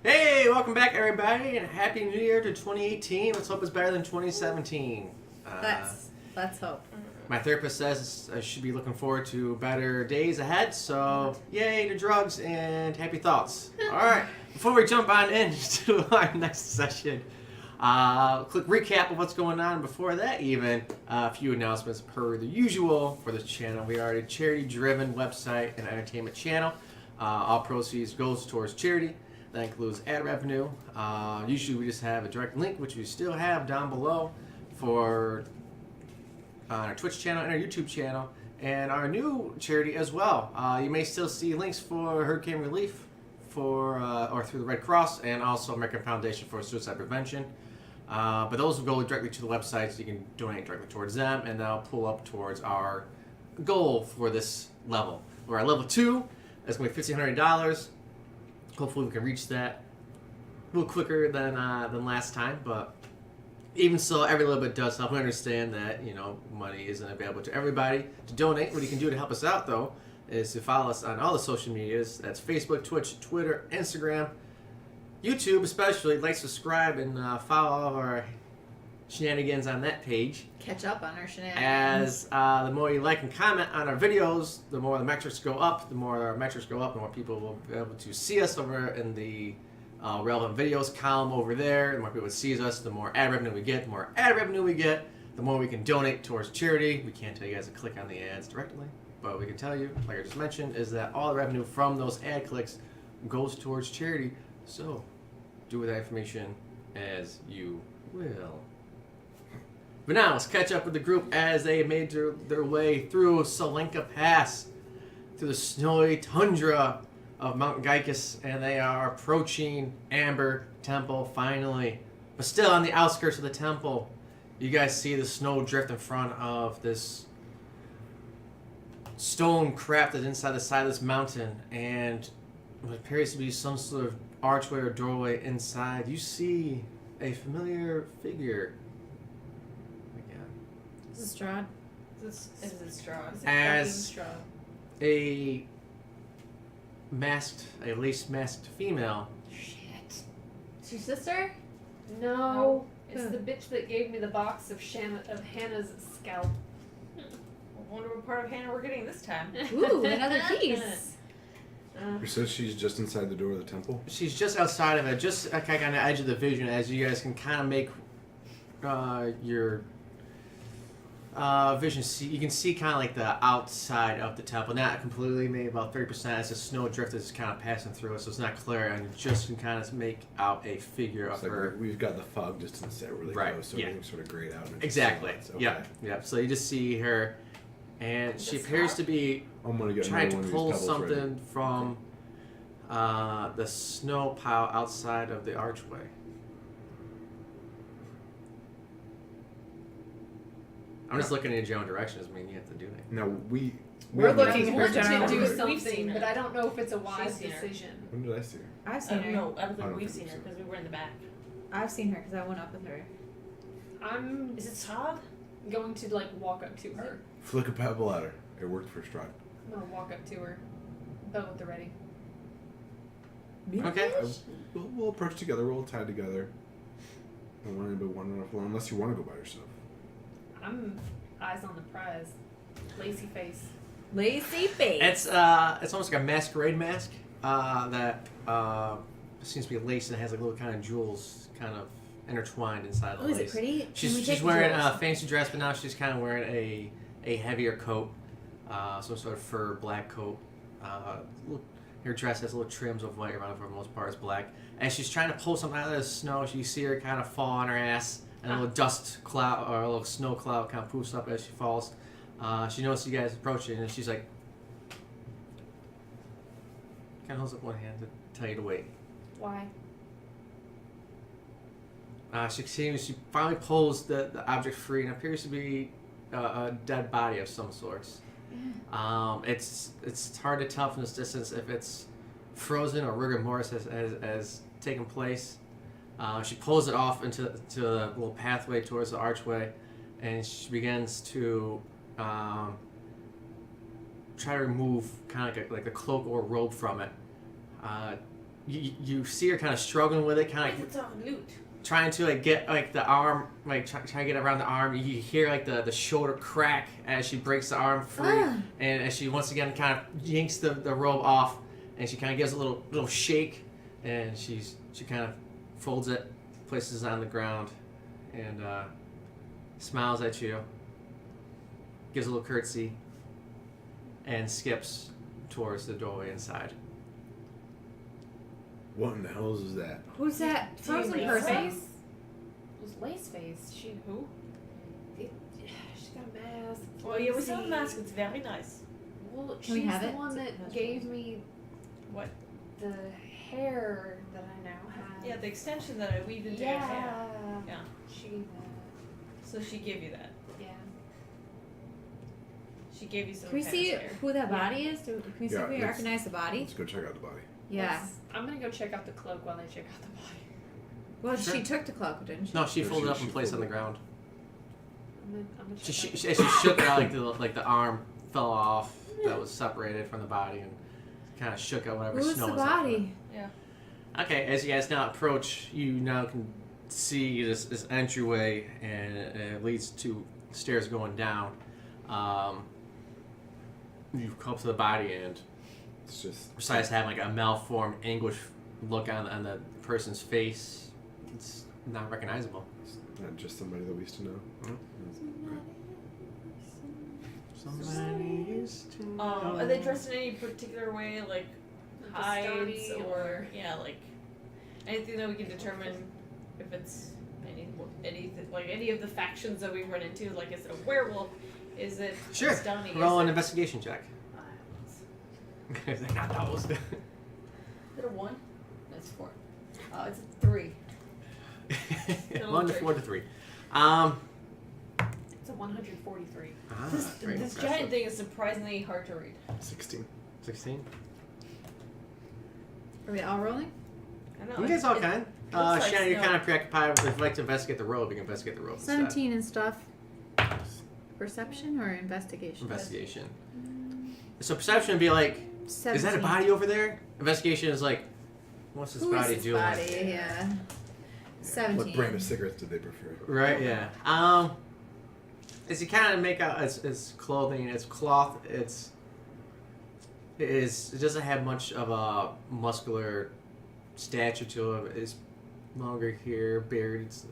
Hey, welcome back, everybody, and Happy New Year to 2018. Let's hope it's better than 2017. Let's hope. My therapist says I should be looking forward to better days ahead, so yay to drugs and happy thoughts. All right, before we jump on into our next session, quick recap of what's going on. Before that, even a few announcements per the usual for this channel. We are a charity-driven website and entertainment channel. All proceeds goes towards charity. That includes ad revenue. Usually we just have a direct link, which we still have down below for on our Twitch channel and our YouTube channel, and our new charity as well. You may still see links for hurricane relief or through the Red Cross, and also American Foundation for Suicide Prevention. But those will go directly to the website, so you can donate directly towards them, and that'll pull up towards our goal for this level. We're at level 2. That's going to be $1,500. Hopefully we can reach that a little quicker than last time, but even so, every little bit does help. We understand that, money isn't available to everybody to donate. What you can do to help us out, though, is to follow us on all the social medias. That's Facebook, Twitch, Twitter, Instagram, YouTube especially. Like, subscribe, and follow all of our shenanigans on that page. Catch up on our shenanigans. As the more you like and comment on our videos, the more the metrics go up. The more our metrics go up, the more people will be able to see us over in the relevant videos column over there. The more people see us, the more ad revenue we get. The more ad revenue we get, the more we can donate towards charity. We can't tell you guys to click on the ads directly, but we can tell you, like I just mentioned, is that all the revenue from those ad clicks goes towards charity. So do with that information as you will. But now, let's catch up with the group as they made their way through Salenka Pass, through the snowy tundra of Mount Gaikus, and they are approaching Amber Temple finally. But still on the outskirts of the temple, you guys see the snow drift in front of this stone crap that's inside the side of this mountain, and what appears to be some sort of archway or doorway inside. You see a familiar figure. Is it Strahd? Is it Strahd? As a lace masked female. Shit. It's your sister? No. It's the bitch that gave me the box of Hannah's scalp. I wonder what part of Hannah we're getting this time. Ooh, another piece. It says she's just inside the door of the temple? She's just outside of it, just like on the edge of the vision, as you guys can kind of make your vision see. You can see kind of like the outside of the temple, not completely, maybe about 30%, as the snow drift is kind of passing through it, so it's not clear, and you just can kind of make out a figure of her. We've got the fog distance there really close, so everything's sort of grayed out. Exactly. Okay. Yep. So you just see her, and she appears to be trying to pull something from the snow pile outside of the archway. I'm just looking in your general direction. Doesn't mean you have to do anything. No, we're looking in her to general do direction. something, but I don't know if it's a wise decision. When did I see her? I've seen her. No, I don't think we've seen her because we were in the back. I've seen her because I went up with her. Is it Strahd? Going to walk up to her. Flick a pebble at her. It worked for Strahd. I'm gonna walk up to her, bow at the ready. Okay. We'll approach together. We'll tie together. I don't want anybody wandering off alone unless you want to go by yourself. I'm eyes on the prize. Lacy face. Lacy face. It's almost like a masquerade mask that seems to be lace and has like little kind of jewels kind of intertwined inside the lace. Is it pretty? She's wearing a fancy dress, but now she's kind of wearing a heavier coat, some sort of fur black coat. Her dress has little trims of white around it, for the most part it's black. And she's trying to pull something out of the snow. You see her kind of fall on her ass, and a little dust cloud or a little snow cloud kind of poofs up as she falls. She notices you guys approaching, and she's like, kind of holds up one hand to tell you to wait. Why? She finally pulls the object free, and appears to be a dead body of some sorts. It's hard to tell from this distance if it's frozen or rigor mortis has taken place. She pulls it off into a little pathway towards the archway, and she begins to try to remove kind of like a cloak or robe from it. you see her kind of struggling with it, kind of It's on loot. trying to like get like the arm, like try to get around the arm. You hear like the shoulder crack as she breaks the arm free, and as she once again kind of yanks the robe off, and she kind of gives a little shake, and she kind of folds it, places it on the ground, and smiles at you, gives a little curtsy, and skips towards the doorway inside. What in the hell is that? Who's that frozen Lace person? face? It was Lace Face. She Who? she's got a mask. Well, yeah, we saw the mask. It's very nice. Well, Can we she's have the it? one that gave me What? the hair that I now have. Yeah, the extension that I weaved into your hair. Yeah. She gave So she gave you that. that. Yeah. She gave you some. Can we see hair. who that body is? Can we see Yeah, if we let's- recognize the body? Let's go check out the body. Yeah. I'm gonna go check out the cloak while they check out the body. Well, Sure. she took the cloak, didn't she? No, she Yeah, folded she- up and she placed it on the folded. ground. I'm gonna She check out she shook it out like the arm fell off that was separated from the body and kind of shook out whatever Who's snow the was left on it. body? Okay, as you guys now approach, you now can see this entryway, and it leads to stairs going down. You come up to the body, and It's just besides having like a malformed, anguished look on the person's face, it's not recognizable. not just somebody that we used to know. Somebody used to know. Are they dressed in any particular way, like hides Bastardy or like anything that we can determine if it's anything like any of the factions that we run into? Like, is it a werewolf? Is it Sure. Bastani? Roll Is an it- investigation check. They're not those. Is it a 1? That's 4. Oh, it's a 3. 1 to 4 to 3. It's a 143. This very this impressive. giant thing is surprisingly hard to read. 16. 16. Are we all rolling? I know. You guys all it- can. looks like Shannon, you're snow. kind of preoccupied with if you'd like to investigate the robe. You can investigate the robe. instead. 17 and stuff. Perception or investigation? Investigation. So perception would be like, 17. is that a body over there? Investigation is like, what's this Who is body this doing? body? Yeah. 17. What brand of cigarettes did they prefer? Right. Yeah. As you kind of make out its clothing, its cloth, it doesn't have much of a muscular stature to it. It's longer hair, beard. It's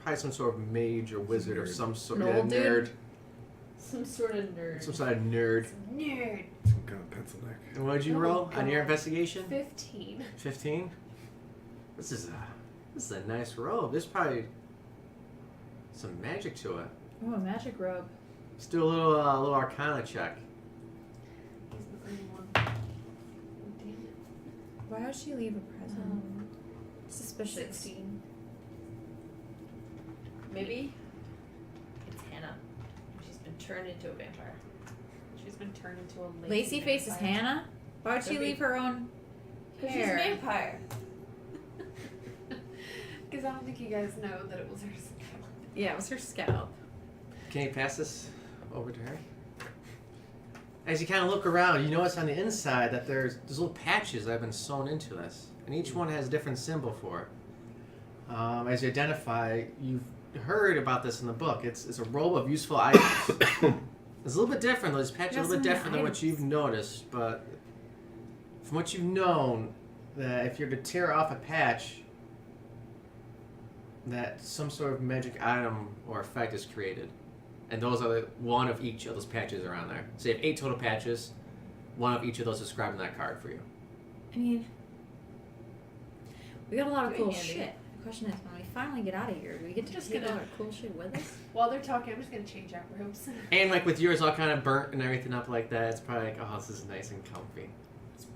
probably some sort of mage or wizard or Nerd. some sort An of old nerd. dude? Some sort of nerd. Some sort of nerd. Nerd. Some kind of pencil neck. And what did you Oh, roll on your God. investigation? 15. 15. This is a nice robe. There's probably some magic to it. Oh, a magic robe. Let's do a little Arcana check. He's the green one. Oh, damn it. Why would she leave a present? Suspicious. 16. Maybe it's Hannah. She's been turned into a vampire. She's been turned into a Lacy face is vampire. Hannah? Why would she Could be. leave her own Because she's a hair? vampire. Because I don't think you guys know that it was her scalp. Yeah, it was her scalp. Can you pass this over to her? As you kind of look around, you notice on the inside that there's little patches that have been sewn into this, and each one has a different symbol for it. As you identify, you've heard about this in the book. It's a robe of useful items. It's a little bit different, though. These patches are a Yes, little bit and different than what items. you've noticed, but from what you've known, that if you're to tear off a patch, that some sort of magic item or effect is created. And those are one of each of those patches are on there. So you have 8 total patches. One of each of those is described in that card for you. I mean, we got a lot of Very cool handy. shit. The question is, when we finally get out of here, do we get to Just take all gonna- our cool shit with us? While they're talking, I'm just going to change out robes. And like with yours all kind of burnt and everything up like that, it's probably like, oh, this is nice and comfy.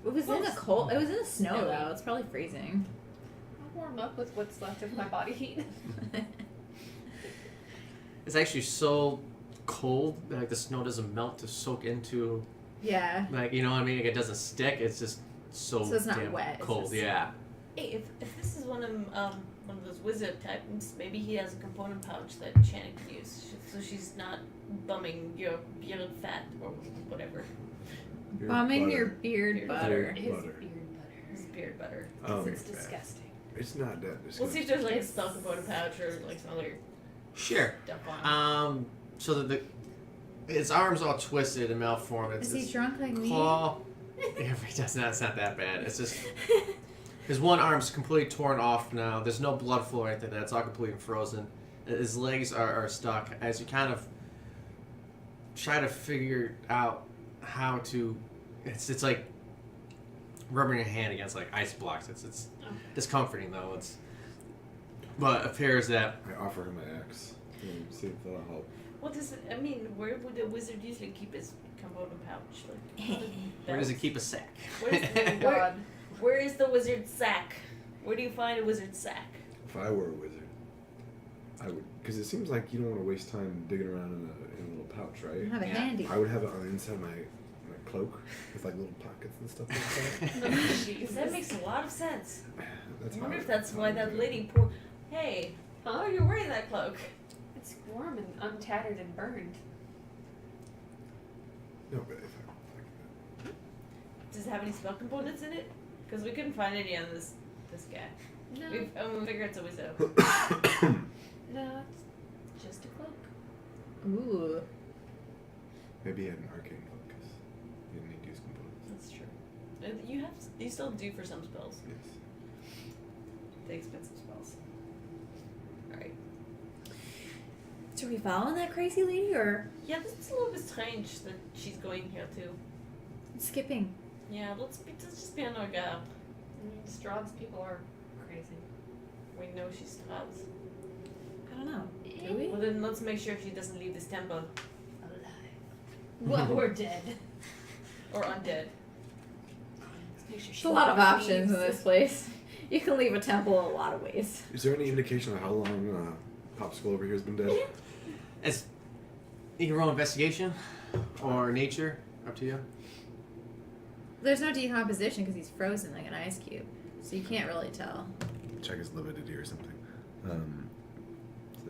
It was in the cold. It was in the snow Snowy. though. It's probably freezing. I'll warm up with what's left of my body heat. It's actually so cold that like the snow doesn't melt to soak into, Yeah. like, you know what I mean? Like it doesn't stick. It's just so So it's not damn wet, it's cold. just- Yeah. Hey, if this is one of those wizard types, maybe he has a component pouch that Shannon can use, so she's not bumming your beard fat or whatever. Your Bumming butter. your beard Beard butter. butter. His Butter. beard butter. His beard appeared better. Oh, It's disgusting. it's not that disgusting. We'll see if there's like a It's- spell component pouch or like some other Sure. stuff on. So the its arms all twisted and malformed. It's Is he this drunk like me? claw. Yeah, it's not that bad. It's just his one arm's completely torn off now. There's no blood flow or anything. It's all completely frozen. His legs are stuck. As you kind of try to figure out how to, it's like rubbing your hand against like ice blocks. It's discomforting though. But it appears that I offer him my axe. See if that'll help. What does it? I mean, where would a wizard usually keep his component pouch? Like, where does he keep a sack? Where, where is the wizard's sack? Where do you find a wizard's sack? If I were a wizard, I would, because it seems like you don't want to waste time digging around in a little pouch, right? Have it Yeah. handy. I would have it on the inside of my cloak with like little pockets and stuff like that. Because that makes a lot of sense. That's I how wonder I- if that's how why I that do it. lady poor. Hey, how are you wearing that cloak? It's warm and untattered and burned. No, but if I, Does it have any spell components in it? Because we couldn't find any on this guy. No, We figure it's a wizard. no, it's just a cloak. Ooh. maybe he had an arcane focus. He didn't need to use components. That's true. You still do for some spells, Yes. the expensive spells. All right. So are we following that crazy lady or Yeah, this is a little bit strange that she's going here too. skipping? Yeah, let's just be on our guard. I mean, Strahd's people are crazy. We know she's Strahd. I don't know. Do we? Well, then let's make sure she doesn't leave this temple Alive. Well, Or dead. or undead. Let's make sure there's a lot of options in this place. You can leave a temple a lot of ways. Is there any indication of how long Popsicle over here has been dead? As you can roll investigation or nature, up to you. There's no decomposition because he's frozen like an ice cube, so you can't really tell. Check his lividity or something. So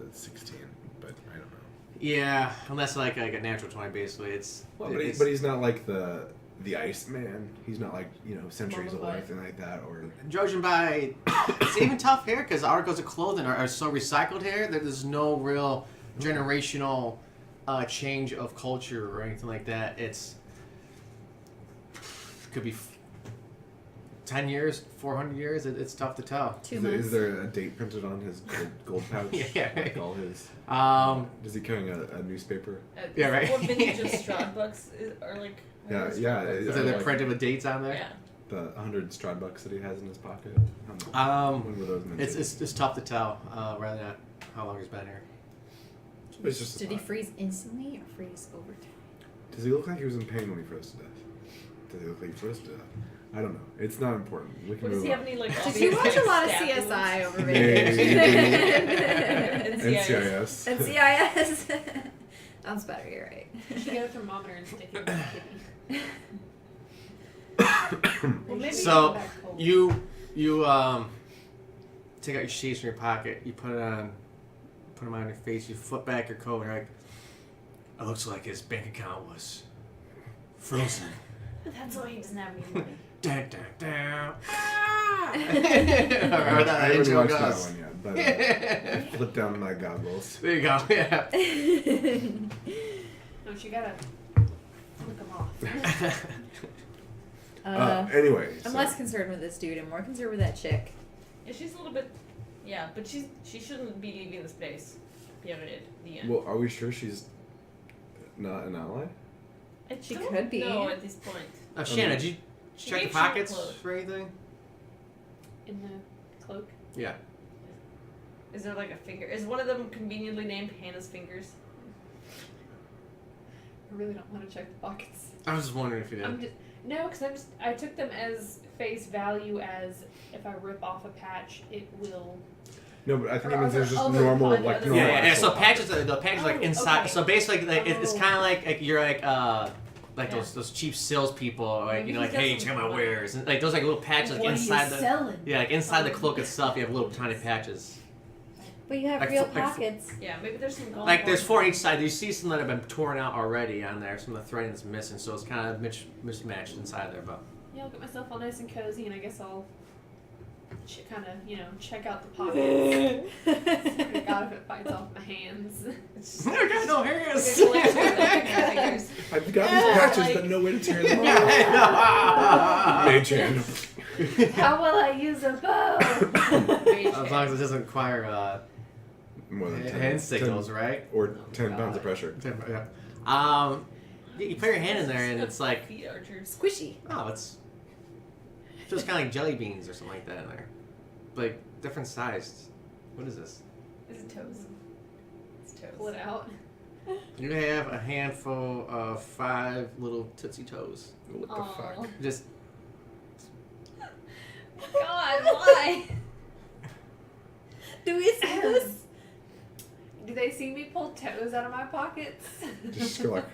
that's 16, but I don't know. Yeah, unless like a natural 20, basically. Well, but, it's but he's not like the Ice Man. He's not like centuries old or Mummified. anything like that. Or judging by it's even tough here because articles of clothing are so recycled here that there's no real generational change of culture or anything like that. It's could be 10 years, 400 years. It's tough to tell. 2 months. is there a date printed on his gold pouch? Yeah. Like all his. Is Is he carrying a newspaper? Yeah, right. What vintage of Strahd books are like? Yeah, are yeah. Strahd books? there like printed with dates on there? Yeah. the 100 Strahd bucks that he has in his pocket. When were those minted? It's tough to tell. Rather than how long he's been here. It's just a Did he spot. freeze instantly or freeze over time? Does he look like he was in pain when he froze to death? Does he look like he froze to death? I don't know. It's not important. We can What, does move he have on. any like? Did obvious, you watch a like, lot of stab CSI over Maybe. vacation? NCIS. NCIS. NCIS. Sounds better. You're right. You should get a thermometer and stick it in the kidney. Well, maybe So, Back cold. You take out your sheets from your pocket. You put them on your face. You flip back your coat. And you're like, it looks like his bank account was frozen. That's why he doesn't have any money. Dun, dun, dun. I Or that haven't intro watched that goes. one yet, but I flipped down my goggles. There you go. Yeah. No, you gotta flick them off. Anyway, I'm so- less concerned with this dude. I'm more concerned with that chick. Yeah, she's a little bit. Yeah, but she shouldn't be leaving this place. Period. The end. Well, are we sure she's not an ally? She don't could be. know at this point. Shanna, did you She check gave the Shanna pockets clothes. for anything? In the cloak. Yeah. Is there like a finger? Is one of them conveniently named Hannah's fingers? I really don't want to check the pockets. I was just wondering if you did. I'm just no, because I took them as face value as if I rip off a patch, it will. No, but I think Or it means there's other- just other- normal, other- like other- normal. Yeah. actual So patches, pockets. the patches like Oh, inside. okay. So basically, like, it's Oh. kind of like you're like Yeah. those cheap salespeople, like Maybe like he's got hey, some check my money. wares, and like those like little patches like What are inside you the selling? yeah, like inside the cloak itself. You have little tiny patches. But you have Like real fo- like fo- pockets. Yeah, maybe there's some gold. Like there's coins. 4 on each side. You see some that have been torn out already on there. Some of the threading is missing, so it's kind of mismatched inside there. But Yeah, I'll get myself all nice and cozy, and I guess I'll kind of, check out the pockets. I God, if it bites off my hands. I got no hairs. I've got these patches, but no way to tear them off. Mage hand. How will I use a bow? As long as it doesn't require More than 10, hand signals, right? Or 10 pounds of pressure. Yeah. You put your hand in there and it's like, Feet archers. Squishy. oh, it's just kind of like jelly beans or something like that in there, like different sized. What is this? Is it toes? It's toes. Pull it out. You have a handful of 5 little Tootsie Toes. What the Aw. fuck? Just God, why? Do we see this? Do they see me pull toes out of my pockets? Just go like.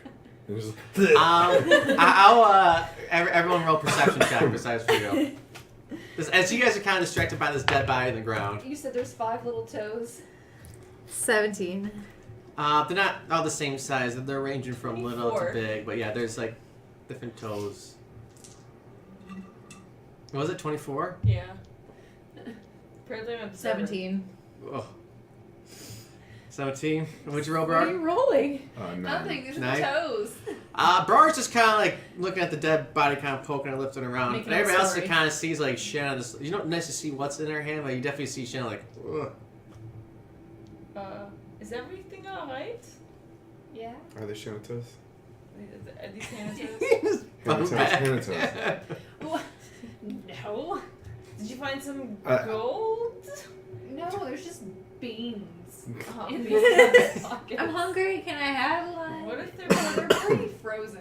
and just- everyone roll perception check besides for you. As you guys are kind of distracted by this dead body in the ground. You said there's 5 little toes. 17. They're not all the same size. They're ranging from little to 24. big, but yeah, there's like different toes. Was it 24? Yeah. Apparently I'm observer. 17. Oh. 17? What'd you roll, What are Bro? you rolling? 9. Nothing, there's Nine? no toes. Bro's just kind of like looking at the dead body, kind of poking and lifting around. Making And up everybody else story. kind of sees like Shanna. Just, you don't necessarily see what's in her hand, but you definitely see Shanna like, ugh. Is everything alright? Yeah. Are they Shanatos? Are these Thanatos? Thanatos. What? No. Did you find some Uh, gold? No, there's just beans Oh, in man. these pockets. I'm hungry. Can I have one? What if they're They're pretty frozen.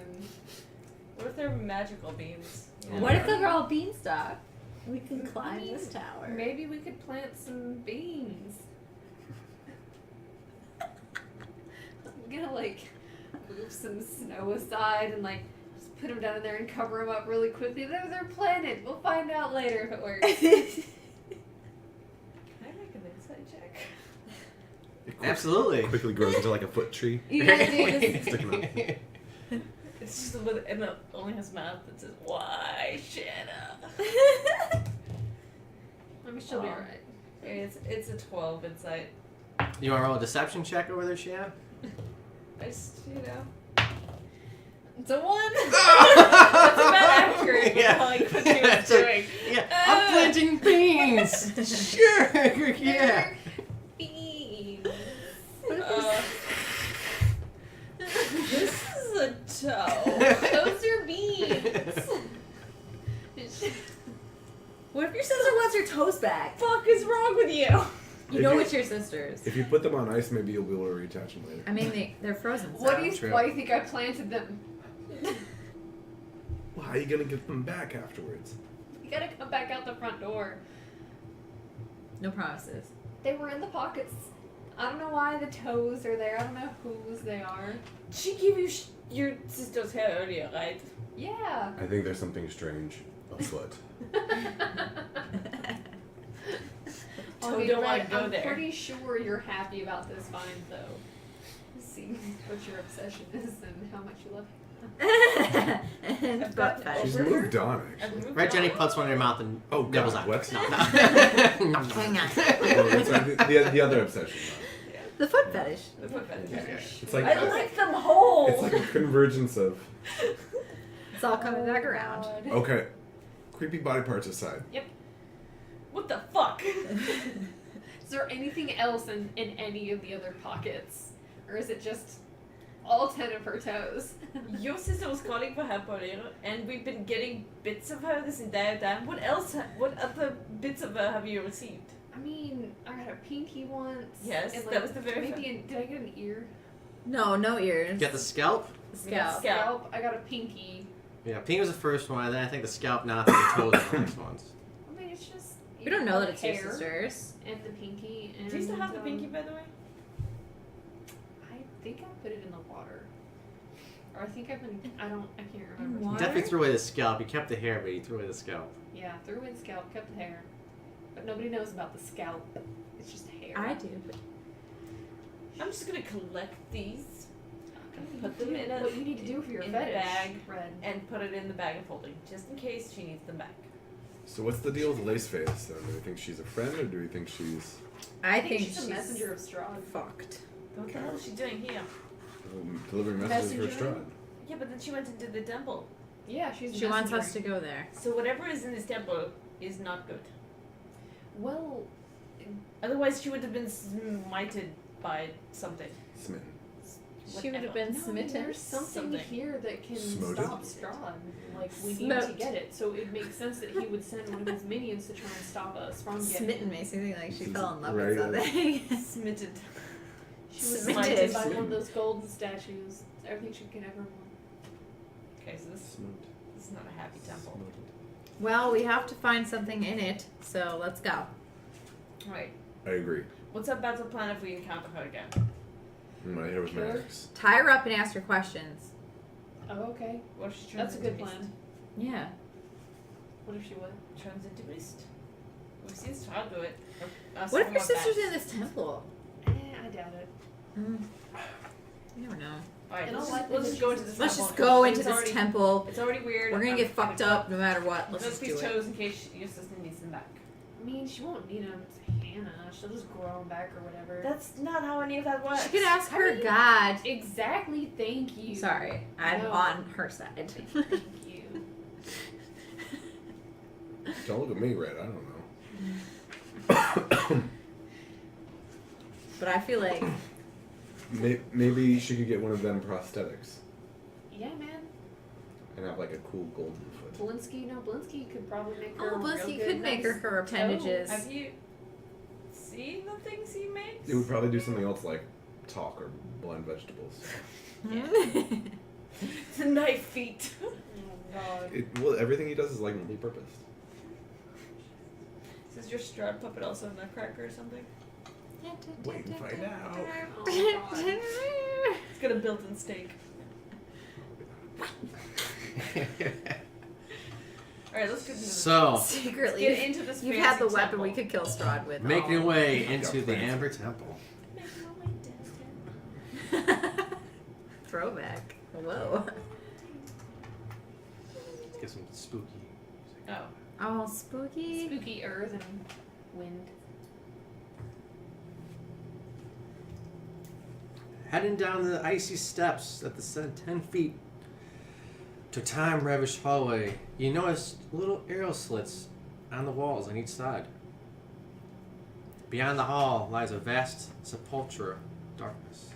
What if they're magical beans? You know? What if they're all beanstalk? We can climb this tower. Maybe we could plant some beans. I'm gonna move some snow aside and just put them down in there and cover them up really quickly. They're planted. We'll find out later if it works. Can I make an insight check? It quick- Absolutely. Quickly grows into like a foot tree. You gotta do this. Sticking out. It's just a little, and it only has mouth that says, "Why, Shanna?" I'm sure she'll be alright. It's a 12 insight. You want to roll a deception check over there, Shanna? I just, It's a 1. That's about accurate. Yeah. Like what she was It's like, doing. Yeah, I'm planting beans. Sure, yeah. Beans. This is a toe. Those are beans. What if your sister wants her toes back? Fuck is wrong with you? You If know you- it's your sister's. If you put them on ice, maybe you'll be able to reattach them later. I mean, they're frozen. So. What do you? True. Why do you think I planted them? Well, how are you gonna get them back afterwards? You gotta come back out the front door. No promises. They were in the pockets. I don't know why the toes are there. I don't know whose they are. She gave you your sister's hair earlier, right? Yeah. I think there's something strange afoot. So don't want to go I'm there. pretty sure you're happy about this find, though. See what your obsession is and how much you love him. I've Butt got- fetish. She's moved on. I've Actually. moved Right, Jenny on. puts one in her mouth and Oh nibbles God, out. what? No, no. Hang on. Oh, sorry, the other obsession. The foot fetish. The foot fetish. It's like I like them whole. it's like a convergence of. It's all coming back around. God. Okay, creepy body parts aside. What the fuck? Is there anything else in any of the other pockets? Or is it just all 10 of her toes? Your sister was calling for help earlier, and we've been getting bits of her this entire time. What else? What other bits of her have you received? I mean, I got a pinky once. Yes, and that was the very maybe did I get an ear? No, no ears. Get the scalp. The Yeah, scalp. Scalp. I got a pinky. Yeah, pink was the first one, and then I think the scalp, now I think the toes are the next ones. I mean, it's just. We don't know that it's your hair sister's. And the pinky. And, Do you still have the pinky, by the way? I think I put it in the water. Or I think I've been. I can't remember. In water? Definitely threw away the scalp. He kept the hair, but he threw away the scalp. Yeah, threw away the scalp, kept the hair. But nobody knows about the scalp. It's just hair. I do. I'm just gonna collect these You Put them do in a- what you need to do for your in the fetish. bag. Red. and put it in the bag of holding, just in case she needs them back. So what's the deal with Lace Face then? Do we think she's a friend or do we think she's I I think she's a messenger of Strahd. fucked. What the hell is she doing here? delivering messages for Messenger? Strahd? Yeah, but then she went into the temple. Yeah, she's a She wants messenger. us to go there. So whatever is in this temple is not good. Well, Otherwise, she would have been smited by something. Smitten. She would have been no, smitten. there's something here that can Smoted? stop Strahd. Like, we need Smoked. to get it. So it makes sense that he would send one of his minions to try and stop us from getting Smitten it. makes me think like she This fell is in love right, with something. Smitted. She was Smitten. smited by one of those golden statues. Everything she could ever want. Okay, so this Smoked. is not a happy temple. Smoked. Well, we have to find something in it, so let's go. Right. I agree. What's our battle plan if we encounter her again? My hair was my Sure. ex. Tie her up and ask her questions. Oh, okay. What if she turns That's a good into plan. Yeah. What if she would? Beast? Turns into beast. We've seen Strahd do it. What if your sister's in this temple? I doubt it. Mm. You never know. Alright, In let's all just likelihood, go into this Let's temple. just go into It's this already- temple. It's already weird. We're gonna I'm get fucked up no matter what. Let's Let's just these do it. toes in case your sister needs them back. I mean, she won't need them to Hannah. She'll just grow them back or whatever. That's not how any of that works. She could ask I her mean- God. Exactly. Thank you. Sorry, I'm No. on her side. Thank you. Don't look at me, Red. I don't know. But I feel like Maybe she could get one of them prosthetics Yeah, man. and have like a cool golden foot. Blinsky could probably make her. oh, a Blinsky real good, could make her nice her appendages. Have you seen the things he makes? It would probably do something else like talk or blend vegetables. The knife feet. Oh god. Well, everything he does is like multi-purpose. Is your Strahd puppet also a nutcracker or something? Wait and find out. Oh god. It's got a built-in steak. Alright, let's get into this. So, Let's get Secretly, into this you've fancy had the weapon temple. we could kill Strahd with. making your Oh. way into the Amber Temple. Throwback. Whoa. Let's get some spooky music. Oh. Oh, spooky. Spooky earth and wind. Heading down the icy steps that descend 10 feet to time-ravished hallway, you notice little arrow slits on the walls on each side. Beyond the hall lies a vast sepulchre, darkness.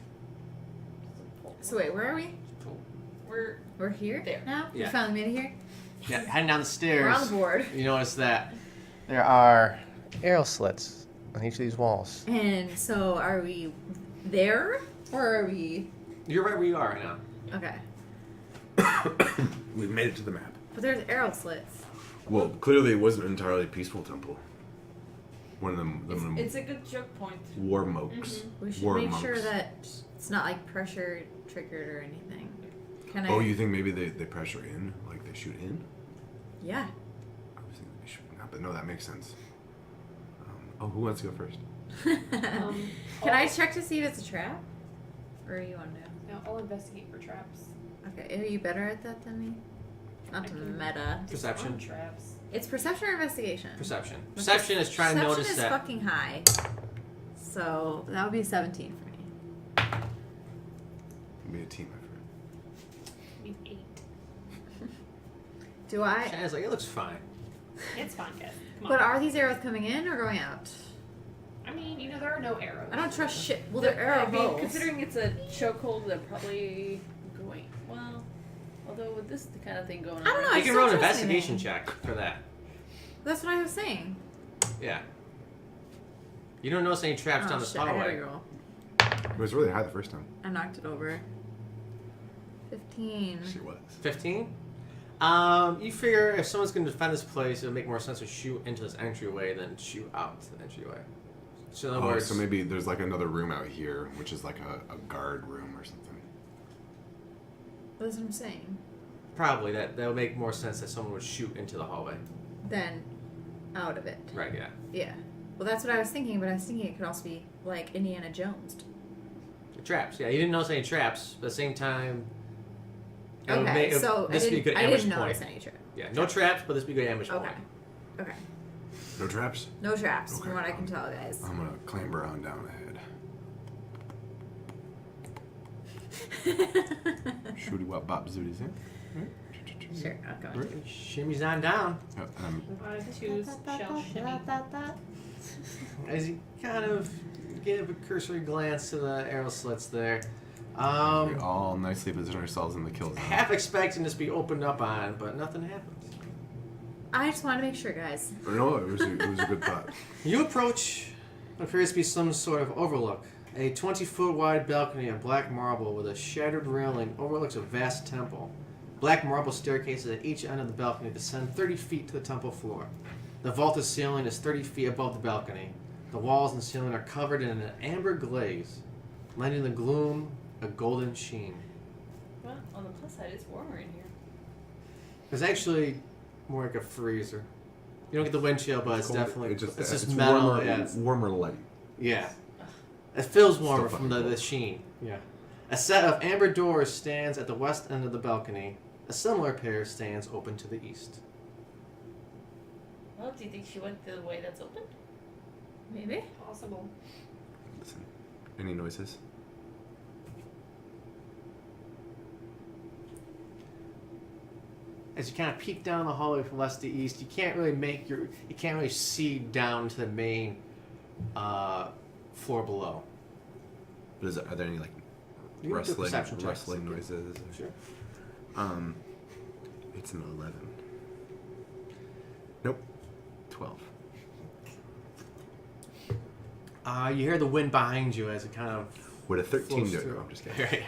So wait, where are we? We're here There. now? Yeah. We finally made it here? Yeah, heading down the We're stairs, on the board. you notice that there are arrow slits on each of these walls. And so are we there? Or are we... You're right where you are right now. Okay. We've made it to the map. But there's arrow slits. Well, clearly it wasn't an entirely peaceful temple. One of them It's a good joke point. war monks. We should War make monks. sure that it's not like pressure triggered or anything. Can I... Oh, you think maybe they pressure in? Like they shoot in? Yeah. I was thinking they shoot not, but no, that makes sense. Who wants to go first? Can I check to see if it's a trap? Or you want to? Now I'll investigate for traps. Okay, are you better at that than me? Not to meta. Perception. Disarm traps. It's perception or investigation? Perception. Perception is trying to notice Perception is that. fucking high. So that would be 17 for me. Be a team effort. I mean 8. Do I? Shannon's like, it looks fine. It's fine, guys. Come on. But are these arrows coming in or going out? I mean, you know, there are no arrows. I don't trust shit. Well, they're arrow I mean, holes. considering it's a chokehold, they're probably going well. Although with this kind of thing going on, I don't know, You I can still roll an trust investigation anything. check for that. That's what I was saying. Yeah. You don't notice any traps Oh down this shit! I gotta hallway. roll. It was really high the first time. I knocked it over. 15. She was. 15? You figure if someone's going to defend this place, it would make more sense to shoot into this entryway than shoot out to the entryway. So in other words, So maybe there's like another room out here, which is like a guard room or something. That's what I'm saying. probably that would make more sense that someone would shoot into the hallway. Then out of it. Right, yeah. Yeah. Well, that's what I was thinking, but I was thinking it could also be like Indiana Jones. The traps, yeah. You didn't notice any traps, but at the same time... it would Okay, make- so this would be a good I ambush didn't point. notice any trap. Yeah, no traps, but this would be a good ambush Okay. point. Okay. No traps? No traps, Okay. from what I can tell, guys. I'm gonna clamber on down ahead. Shooty wop bop zooties in. Sure, I'll go. Shimmies on down. I choose shell shimmy. As you kind of give a cursory glance to the arrow slits there. We all nicely position ourselves in the kill zone. Half expecting this to be opened up on, but nothing happens. I just want to make sure, guys. No, it was a good thought. You approach what appears to be some sort of overlook. A 20-foot wide balcony of black marble with a shattered railing overlooks a vast temple. Black marble staircases at each end of the balcony descend 30 feet to the temple floor. The vaulted ceiling is 30 feet above the balcony. The walls and ceiling are covered in an amber glaze, lending the gloom a golden sheen. Well, on the plus side, it's warmer in here. It's actually more like a freezer. You don't get the wind chill, but it's definitely it's just it's metal. Warmer, Yeah, it's, warmer light. yeah. It feels warmer Still from the fucking sheen. Yeah. A set of amber doors stands at the west end of the balcony. A similar pair stands open to the east. Well, do you think she went the way that's open? Maybe. Possible. Listen, any noises? As you kind of peek down the hallway from west to east, you can't really see down to the main floor below. But are there any like You can do a rustling perception check. noises? Sure. It's an 11. Nope. 12. You hear the wind behind you as it kind of Would a 13 flows do it? through. No, I'm just kidding. Yeah.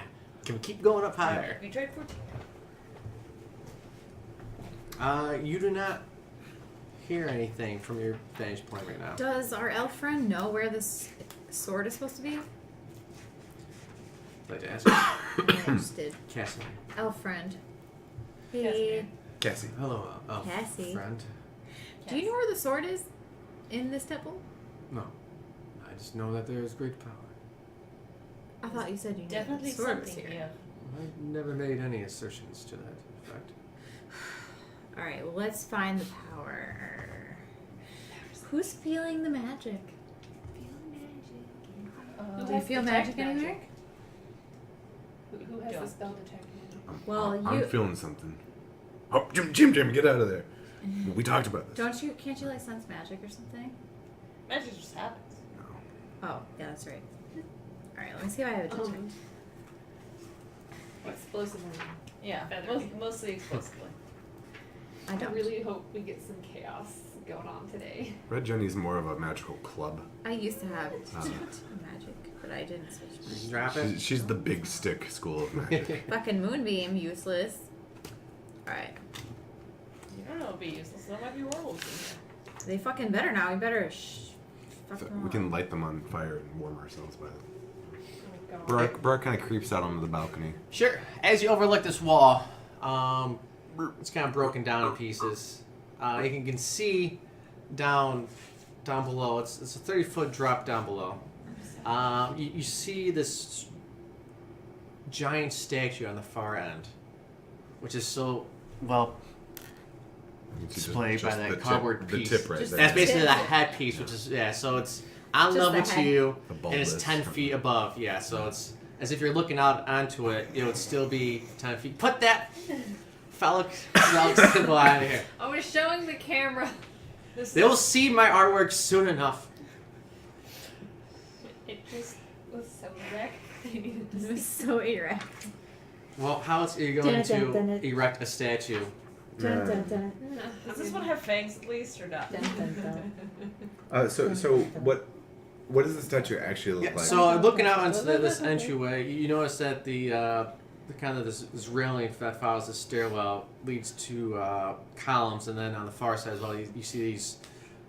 Can we keep going up higher? We tried 14. You do not hear anything from your vantage point right now. Does our elf friend know where this sword is supposed to be? I'd like to ask you. I'm interested. Cassie. Elf friend. Yes, Hey. ma'am. Cassie. Hello, Cassie. friend. Do you know where the sword is in this temple? No. I just know that there is great power. I thought you said you knew Definitely the sword was something, here. yeah. I've never made any assertions to that effect. Alright, well, let's find the power. Who's feeling the magic? Do you has feel detect magic anywhere? Who has the Don't. spell detect magic? Well, I'm you feeling something. Oh, Jim, get out of there. We talked about this. can't you like sense magic or something? Magic just happens. No. Oh, yeah, that's right. Alright, let me see if I have a detect. Explosive. Yeah, Feathery. mostly explosively. I don't. really hope we get some chaos going on today. Red Jenny's more of a magical club. I used to have Ah. magic, but I didn't switch mine. Drop it. She's the big stick school of magic. Fucking moonbeam, useless. Alright. You don't know it'd be useless. There might be werewolves in here. They fucking better now. We better fuck So them we up. can light them on fire and warm ourselves by them. Oh my god. Brar kind of creeps out onto the balcony. Sure. As you overlook this wall, it's kind of broken down in pieces. You can see down below. It's a 30-foot drop down below. You see this giant statue on the far end, which is so well You can see displayed by that cardboard the piece. tip right Just there. That's basically the Yeah. headpiece, which is so it's on Just level the to head. you, The and it's bulbous 10 from- feet above. Yeah, so it's as if you're looking out onto it. It would still be 10 feet. Put that phallic symbol out of here. I was showing the camera. This They will see my artwork soon enough. It just was so erect. They needed to It see. was so erect. Well, how else are you going Dun, dun, to dun. erect a statue? Dun, dun, dun. Does this one have fangs at least or not? Dun, dun, dun. So what does the statue actually look Yeah, like? so looking out onto this entryway, you notice that the kind of this railing that follows the stairwell leads to columns, and then on the far side as well, you see these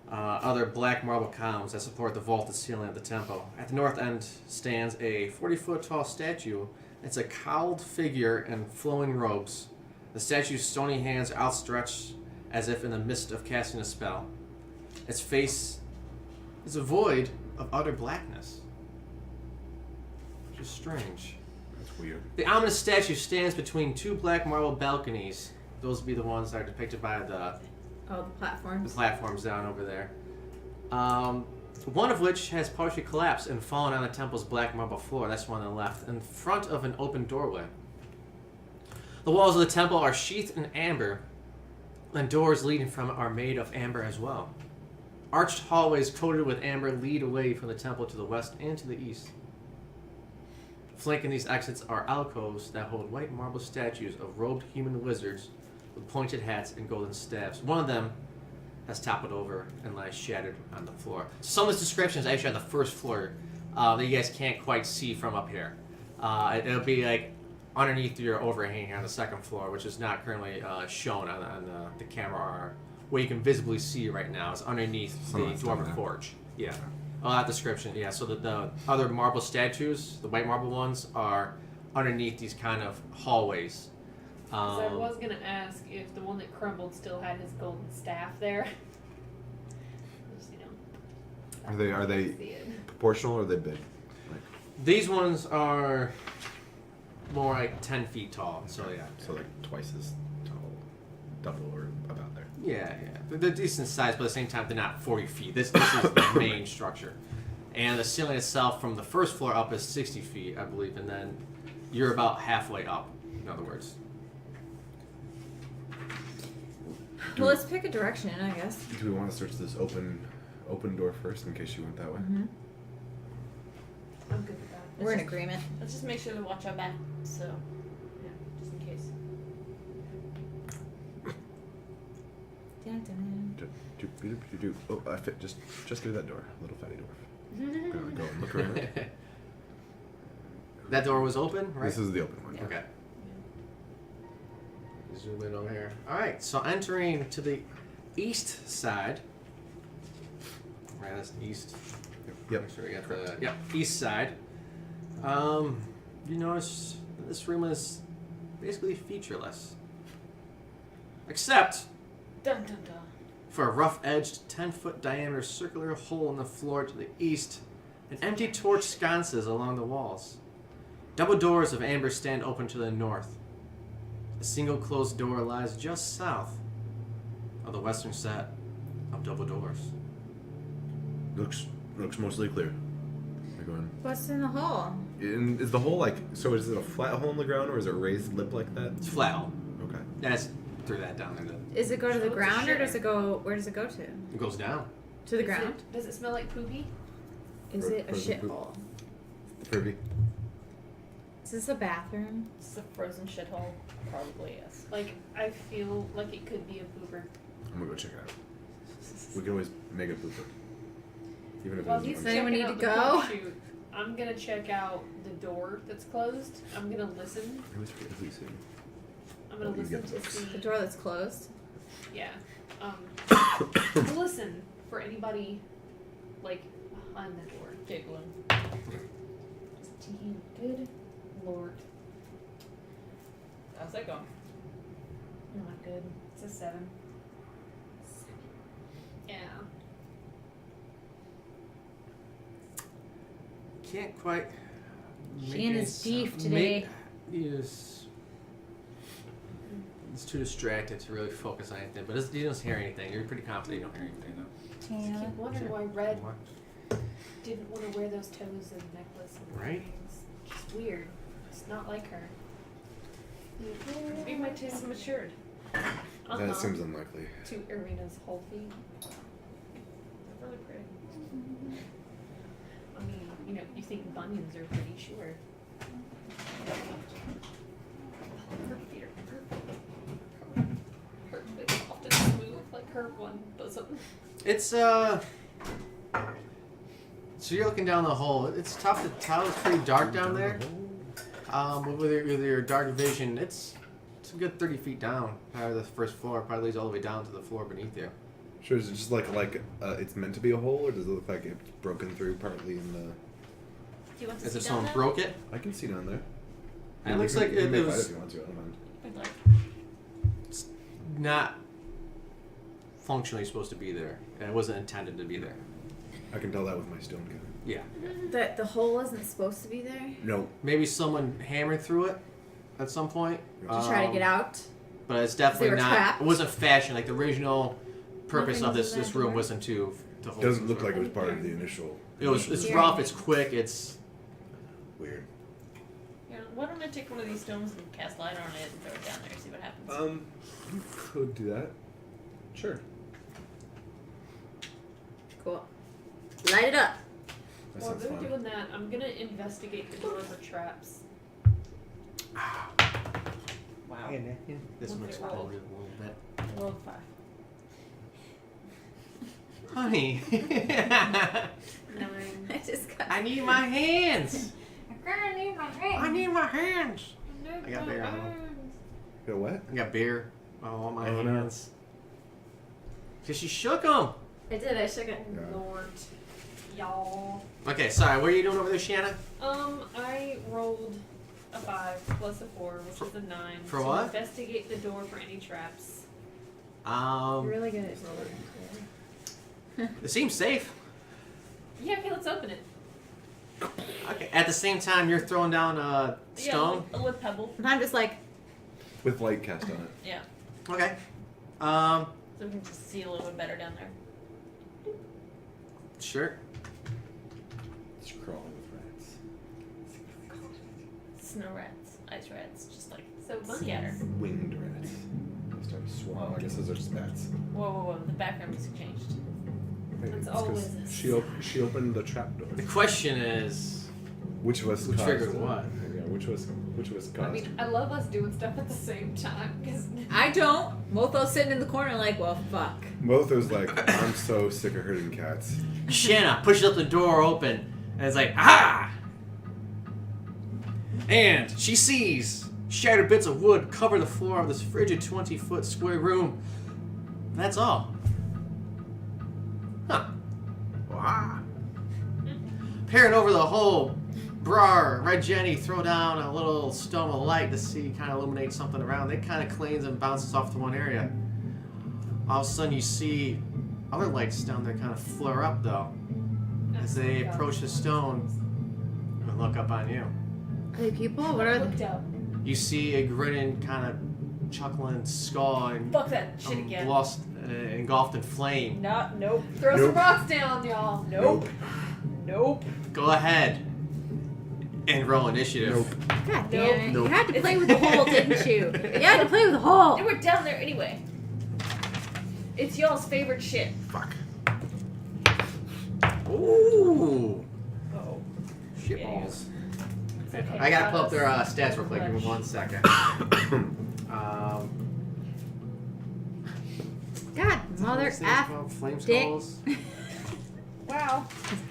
other black marble columns that support the vaulted ceiling of the temple. At the north end stands a 40-foot tall statue. It's a cowled figure in flowing robes. The statue's stony hands are outstretched as if in the midst of casting a spell. Its face is a void of utter blackness. Which is strange. That's weird. The ominous statue stands between two black marble balconies. Those would be the ones that are depicted by the Oh, the The platforms. platforms down over there. One of which has partially collapsed and fallen on the temple's black marble floor. That's one on the left, in front of an open doorway. The walls of the temple are sheathed in amber, and doors leading from it are made of amber as well. Arched hallways coated with amber lead away from the temple to the west and to the east. Flanking these exits are alcoves that hold white marble statues of robed human wizards with pointed hats and golden staffs. One of them has toppled over and lies shattered on the floor. Some of this description is actually on the first floor that you guys can't quite see from up here. It'll be like underneath your overhang on the second floor, which is not currently shown on the camera, or what you can visibly see right now is underneath Someone's the done dwarven that. porch. Yeah. That description, yeah. So the other marble statues, the white marble ones, are underneath these kind of hallways. Because I was gonna ask if the one that crumbled still had his golden staff there. Just, Are they see it. proportional or are they big? These ones are more like 10 feet tall. So yeah. So like twice as tall, double or about there. Yeah. They're decent size, but at the same time, they're not 40 feet. This is the main structure. And the ceiling itself from the first floor up is 60 feet, I believe, and then you're about halfway up, in other words. Well, let's pick a direction, I guess. Do we want to search this open door first in case you went that way? Mm-hmm. I'm good with that. We're in agreement. Let's just make sure to watch our back, so yeah, just in case. Oh, I fit just through that door, little fatty door. I'm gonna go and look around. That door was open, right? This is the open one. Okay. Zoom in over here. All right, so entering to the east side. Right, that's the east. Yep. Make sure we got the east side. You notice this room is basically featureless, except Dun dun dun. for a rough-edged, 10-foot diameter circular hole in the floor to the east, and empty torch sconces along the walls. Double doors of amber stand open to the north. A single closed door lies just south of the western set of double doors. Looks mostly clear. We're going. What's in the hole? Is the hole like so? Is it a flat hole in the ground or is it raised lip like that? It's flat hole. Okay. That's threw that down there. Is it go to the It's a ground or shitter. does it go? Where does it go to? It goes down. To the ground? Does it smell like poopy? Is it a Frozen poop. shithole? Furby. Is this a bathroom? It's a frozen shithole. Probably yes. Like, I feel like it could be a pooper. I'm gonna go check it out. We can always make a pooper. Even if While it he's isn't. Does anyone checking need out to the go? poop chute, I'm gonna check out the door that's closed. I'm gonna listen. I'm gonna Oh, you listen get to books. see. The door that's closed? Yeah. Listen for anybody, like, behind the door. Giggling. Good lord. How's that going? Not good. It's a 7. Yeah. Can't quite. make She and any his beef sound. today. He's too distracted to really focus on anything. But he doesn't hear anything. You're pretty confident you don't hear anything, though. I keep wondering why Red What? didn't want to wear those toes and necklace and Right? earrings. Just weird. It's not like her. Maybe my taste is matured. That seems unlikely. To Irina's whole feet. They're really pretty. I mean, you think bunions are pretty, sure. Her feet are perfect. Her feet often smooth like her one bosom. It's So you're looking down the hole. It's tough to tell. It's pretty dark down there. With your dark vision, it's a good 30 feet down. Probably the first floor. Probably leads all the way down to the floor beneath you. Sure, is it just like it's meant to be a hole, or does it look like it's broken through partly in the? Do you want to Is see it down someone there? broke it? I can see down there. It looks like you can it make was- fight if you want to. I don't mind. I'd like. It's not functionally supposed to be there. And it wasn't intended to be there. I can tell that with my stone gun. Yeah. That the hole isn't supposed to be there? No. Maybe someone hammered through it at some point. To try to get out? But it's definitely were not. trapped? It wasn't fashioned like the original purpose of Nothing's this in that room door? wasn't to hold. Doesn't look like it was part of the initial. It's Here. rough. It's quick. It's Weird. Here, why don't I take one of these stones and cast light on it and throw it down there, see what happens? You could do that. Sure. Cool. Light it up. That While sounds they're fun. doing that, I'm gonna investigate the door for traps. Wow. This What's one it exploded a rolled? little bit. Rolled 5. Honey, 9. I just got. I need my hands. I need my I need my hands. I got beer on them. Go what? I got beer on my Oh, no. hands. Cause she shook them. I did. I shook it. Yeah. Lord. Y'all. Okay, sorry. What are you doing over there, Shanna? I rolled a 5 plus a 4, which is a 9. For to what? Investigate the door for any traps. You're really good at rolling. It seems safe. Yeah, okay, let's open it. Okay. At the same time, you're throwing down a stone. Yeah, with pebble. And I'm just like, With light cast on it. Yeah. Okay. So we can just see a little bit better down there. Sure. It's crawling with rats. Snow rats, ice rats, just like So scatter. Winged rats. They start swarming. I guess those are just bats. Whoa, whoa, whoa! The background music changed. Maybe That's it's 'cause always us. she opened the trap door. The question is, Which of us Who caused triggered it? what? Yeah, which of us caused I mean, I love us doing stuff at the same time because I don't. Motho's sitting in the corner like, well, fuck. Both was like, I'm so sick of hurting cats. Shanna pushes up the door open, and it's like, ah! And she sees shattered bits of wood cover the floor of this frigid 20-foot square room. That's all. Huh. Wow. Peering over the hole, Brar, Red Jenny throw down a little stone of light to see, kind of illuminate something around. It kind of cleans and bounces off to one area. All of a sudden, you see other lights down there kind of flare up, though, as they approach the stone and look up on you. Are they people? What are looked they? up. You see a grinning, kind of chuckling skull and Fuck that shit again. lost, engulfed in flame. Nope. Throw Nope. some rocks down, y'all. Nope. Nope. Go ahead and roll initiative. Nope. God damn it. Nope. You had to play with the hole, didn't you? You had to play with the hole. They were down there anyway. It's y'all's favorite shit. Fuck. Ooh, Oh. shitballs. It's okay. I gotta pull up Got their us. stats real quick. Give me Clutch. 1 second. God, mother These things F. called flame dick. skulls. Wow.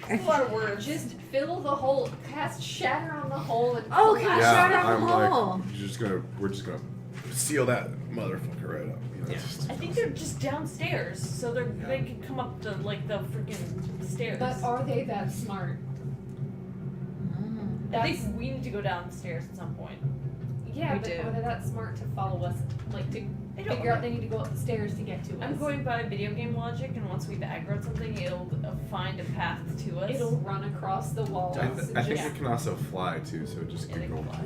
That's a lot of words. Just fill the hole, cast shatter on the hole, and Oh, fill can I it. shut Yeah, out the I'm hole? like, we're just gonna seal that motherfucker right up. You know, Yeah. just- I think they're just downstairs, so they can come up to like the freaking stairs. But are they that smart? Mm. I think we need to go downstairs at some point. Yeah, We but do. are they that smart to follow us? Like to They don't. figure out they need to go up the stairs to get to us? I'm going by video game logic, and once we've aggroed something, it'll find a path to us. It'll run across the walls. I, and I think just- it can also fly too, so just Yeah, keep they can going. fly.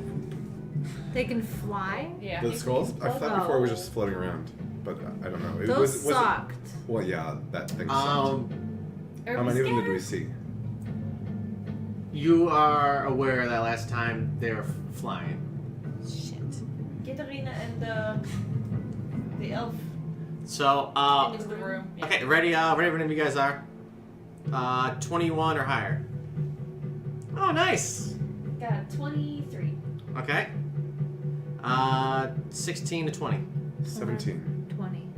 They can fly? Yeah. The skulls? I thought before it was Oh. just floating around, but I don't know. It Those was it- sucked. well, yeah, that thing sucked. Um, Are How we many of them did scared? we see? you are aware that last time they were flying. Shit. Katarina and the elf So, into the room. Yeah. okay, ready? Ready when you guys are. 21 or higher. Oh, nice. Got a 23. Okay. 16 to 20. 17. 20.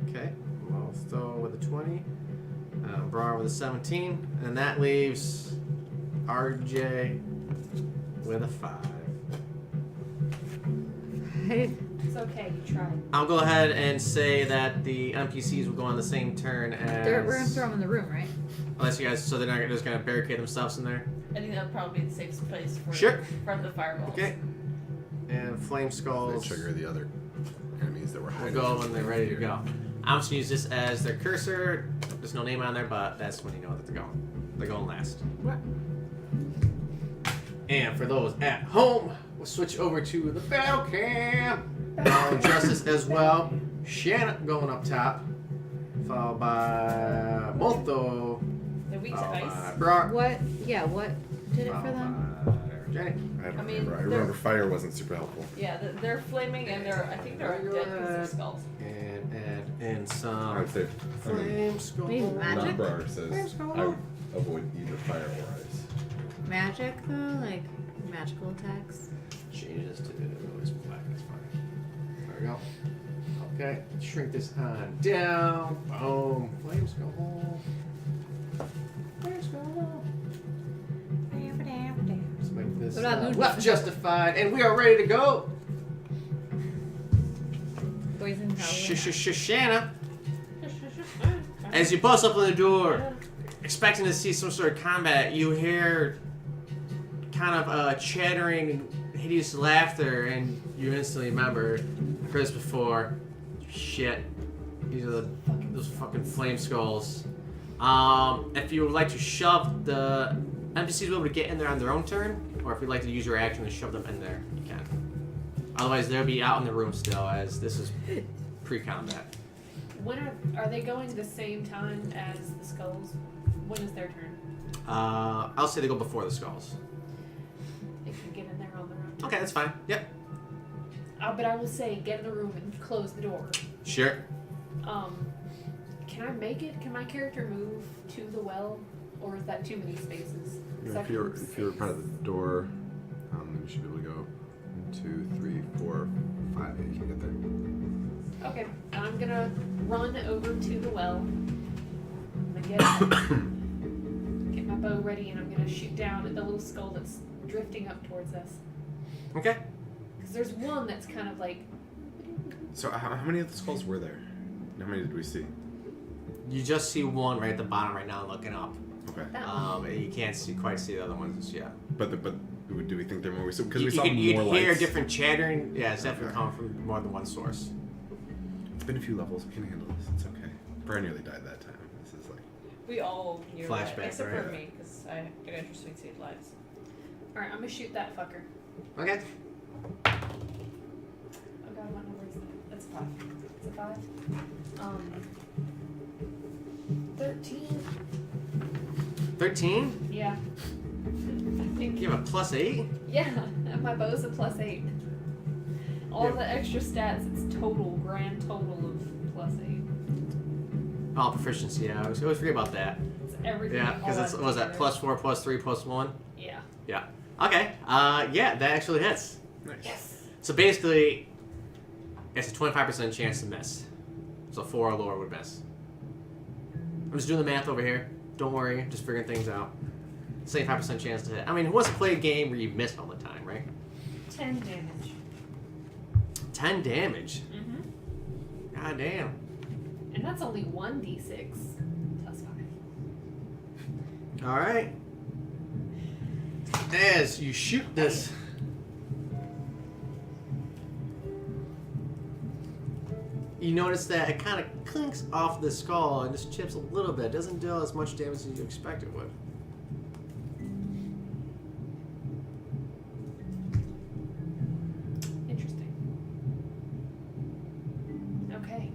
Okay. Well, Stowe with a 20. Brar with a 17. And that leaves RJ with a 5. It's okay, you tried. I'll go ahead and say that the NPCs will go on the same turn as. We're gonna throw them in the room, right? Unless you guys, so they're not just gonna barricade themselves in there. I think that would probably be the safest place for Sure. from the fireballs. Okay. And flame They skulls trigger the other enemies that were will hiding. go when they're ready to go. I'm just gonna use this as their cursor. There's no name on there, but that's when you know that they're going. They're going last. What? And for those at home, we'll switch over to the battle cam. I'll address this as well. Shanna going up top. followed by Molto, They're weak to followed by ice. Brock, What? Yeah, what did it for followed them? by Jenny. I don't I mean, remember. I they're- remember fire wasn't super helpful. Yeah, they're flaming and I think they're undead because they're skulls. And add in I some would say, I mean, flame skull. Maybe magic? Notbar says I would avoid either fire or ice. Magic though, like magical attacks. Change this to it's black. That's fine. There we go. Okay, shrink this on down. Boom. Flame skull. Flame skull. Let's make this What about moon left weapon? justified, and we are ready to go. Poison Halloween. Shanna, as you bust up on the door, expecting to see some sort of combat, you hear kind of chattering, hideous laughter, and you instantly remember, I've heard this before. Shit, these are those fucking flame skulls. If you would like to shove the NPCs, will be able to get in there on their own turn, or if you'd like to use your action to shove them in there, you can. Otherwise, they'll be out in the room still, as this is pre-combat. When are they going the same time as the skulls? When is their turn? I'll say they go before the skulls. They can get in there on their own. Okay, that's fine. Yep. But I will say, get in the room and close the door. Sure. Can I make it? Can my character move to the well, or is that too many spaces? Yeah, if you're part of the door, then you should be able to go 1, 2, 3, 4, 5. Yeah, you can get there. Okay, I'm gonna run over to the well. I'm gonna get my bow ready, and I'm gonna shoot down at the little skull that's drifting up towards us. Okay. Because there's one that's kind of like. So how many of the skulls were there? How many did we see? You just see one right at the bottom right now looking up. Okay. That one. And you can't quite see the other ones yet. But do we think they're more? Because You we saw could, you'd more hear lights. different chattering. Yeah, it's definitely Okay. coming from more than one source. It's been a few levels. We can handle this. It's okay. Brian nearly died that time. This is like. We all knew that, Flashback, except right? for me, because I got interesting saved lives. Alright, I'm gonna shoot that fucker. Okay. Oh god, what number is that? That's 5. It's a 5. 13. 13? Yeah. I think. You have a +8? Yeah, my bow's a +8. All Yeah. the extra stats, it's grand total of +8. Oh, proficiency. Yeah, I always forget about that. It's everything. Yeah, because all it's that what was that together. +4, +3, +1? Yeah. Yeah. Okay. Yeah, that actually hits. Nice. Yes. So basically, it's a 25% chance to miss. So 4 or lower would miss. I'm just doing the math over here. Don't worry, just figuring things out. 75% chance to hit. I mean, who wants to play a game where you miss all the time, right? 10 damage. 10 damage. Mm-hmm. God damn. And that's only 1d6 plus 5. All right. As you shoot this, you notice that it kind of clinks off the skull and just chips a little bit. It doesn't do as much damage as you expect it would. Interesting. Okay.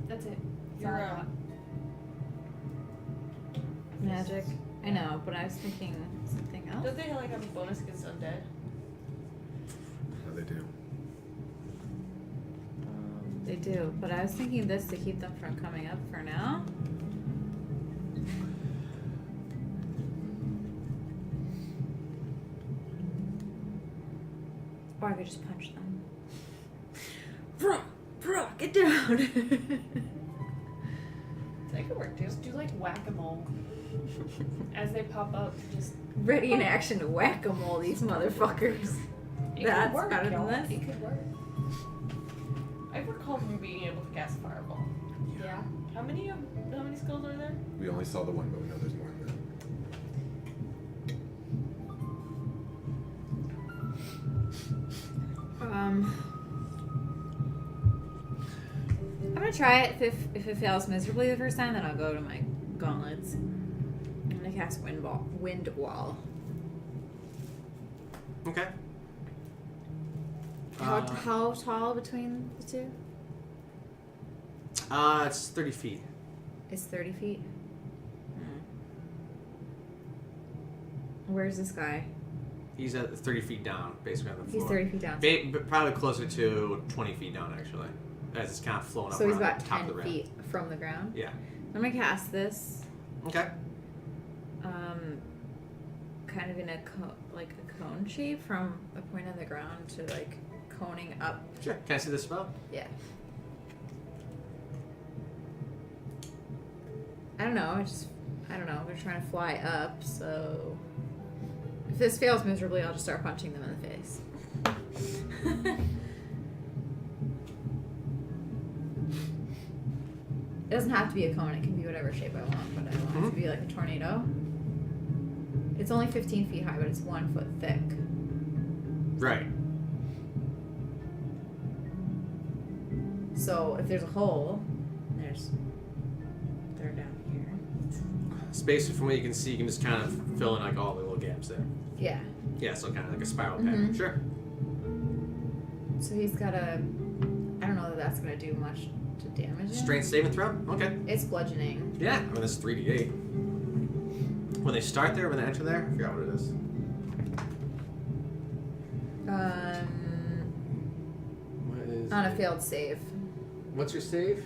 That's it. That's all I You're, got. Magic. I know, but I was thinking something else. Don't they like have a bonus against undead? Yeah, they do. They do, but I was thinking this to keep them from coming up for now. Or I could just punch them. Bro, get down! That could work too. Just do like whack-a-mole. As they pop up, just. Ready in action to whack-a-mole these motherfuckers. It That's could work, better than y'all. this. It could work. I recall from being able to cast fireball. Yeah. How many skulls are there? We only saw the one, but we know there's more than that. I'm gonna try it. If it fails miserably the first time, then I'll go to my gauntlets. I'm gonna cast wind wall. Okay. How tall between the two? It's 30 feet. It's 30 feet. Where's this guy? He's at 30 feet down, basically on the floor. He's 30 feet down. But probably closer to 20 feet down, actually, as it's kind of flowing up So he's around about the top of the 10 rim. feet from the ground. Yeah. I'm gonna cast this. Okay. Kind of in a cone shape from a point on the ground to like coning up. Sure. Can I see the spell? Yeah. I don't know. We're trying to fly up, so if this fails miserably, I'll just start punching them in the face. It doesn't have to be a cone. It can be whatever shape I want, but I want it to be like a tornado. It's only 15 feet high, but it's 1 foot thick. Right. So if there's a hole, they're down here. Space, from what you can see, you can just kind of fill in like all the little gaps there. Yeah. Yeah, so kind of like a spiral pattern. Mhm. Sure. So he's got a. I don't know that that's gonna do much to damage him. Strength saving throw? Okay. It's bludgeoning. Yeah, I mean, that's 3d8. When they start there, when they enter there, I forgot what it is. What is On a failed save. What's your save?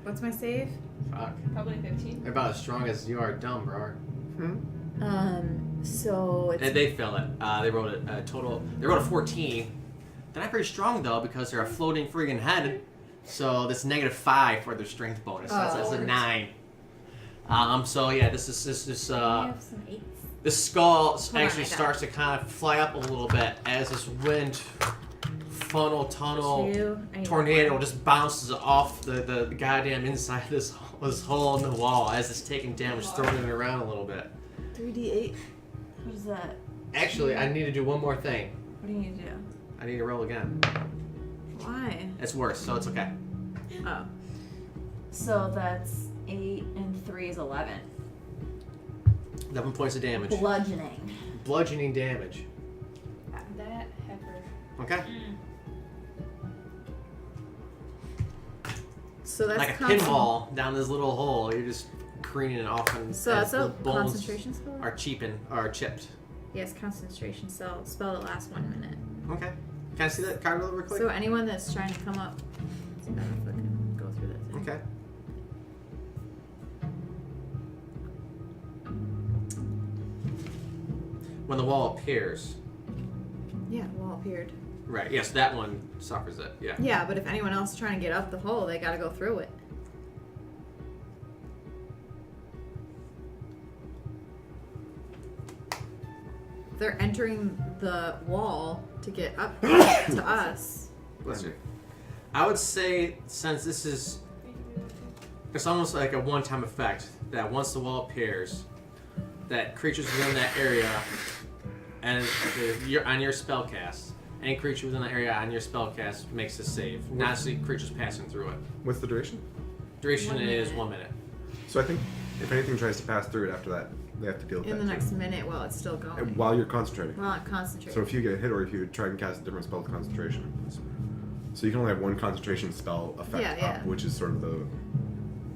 What's my save? Fuck. Probably 15. They're about as strong as you are dumb, bro. So it's. And they fail it. They rolled a total. They rolled a 14. They're not very strong though because they're a floating friggin' head. So that's -5 for their strength bonus. So that's a 9. So yeah, this I have some 8s. this skull on, actually I got starts to kind of fly up a little bit as this wind funnel tunnel 2. I need tornado 1. just bounces off the goddamn inside of this hole in the wall as it's taking damage, throwing it around a little bit. 3d8. What is that? Actually, I need to do one more thing. What do you need to do? I need to roll again. Why? It's worse, so it's okay. Oh. So that's 8 and 3 is 11. 11 points of damage. Bludgeoning. Bludgeoning damage. That heifer. Okay? So that's Like a pinball down this little hole. You're just careening it off, and So as that's a the bones concentration spell? are chipped. Yes, concentration spell that lasts 1 minute. Okay. Can I see that card real quick? So anyone that's trying to come up, let's see if I can go through that thing. Okay. When the wall appears. Yeah, wall appeared. Right, yes, that one suffers it, yeah. Yeah, but if anyone else is trying to get up the hole, they gotta go through it. They're entering the wall to get up to us. Bless you. I would say, since this is, it's almost like a one-time effect, that once the wall appears, that creatures within that area, and you're on your spell cast, any creature within that area on your spell cast makes a save. Not necessarily creatures passing through it. What's the duration? Duration 1 is minute. 1 minute. So I think if anything tries to pass through it after that, they have to deal with In that the too. next minute while it's still going. And while you're concentrating. While I'm concentrating. So if you get hit or if you try and cast a different spell with concentration. So you can only have one concentration spell effect Yeah, yeah. up, which is sort of the...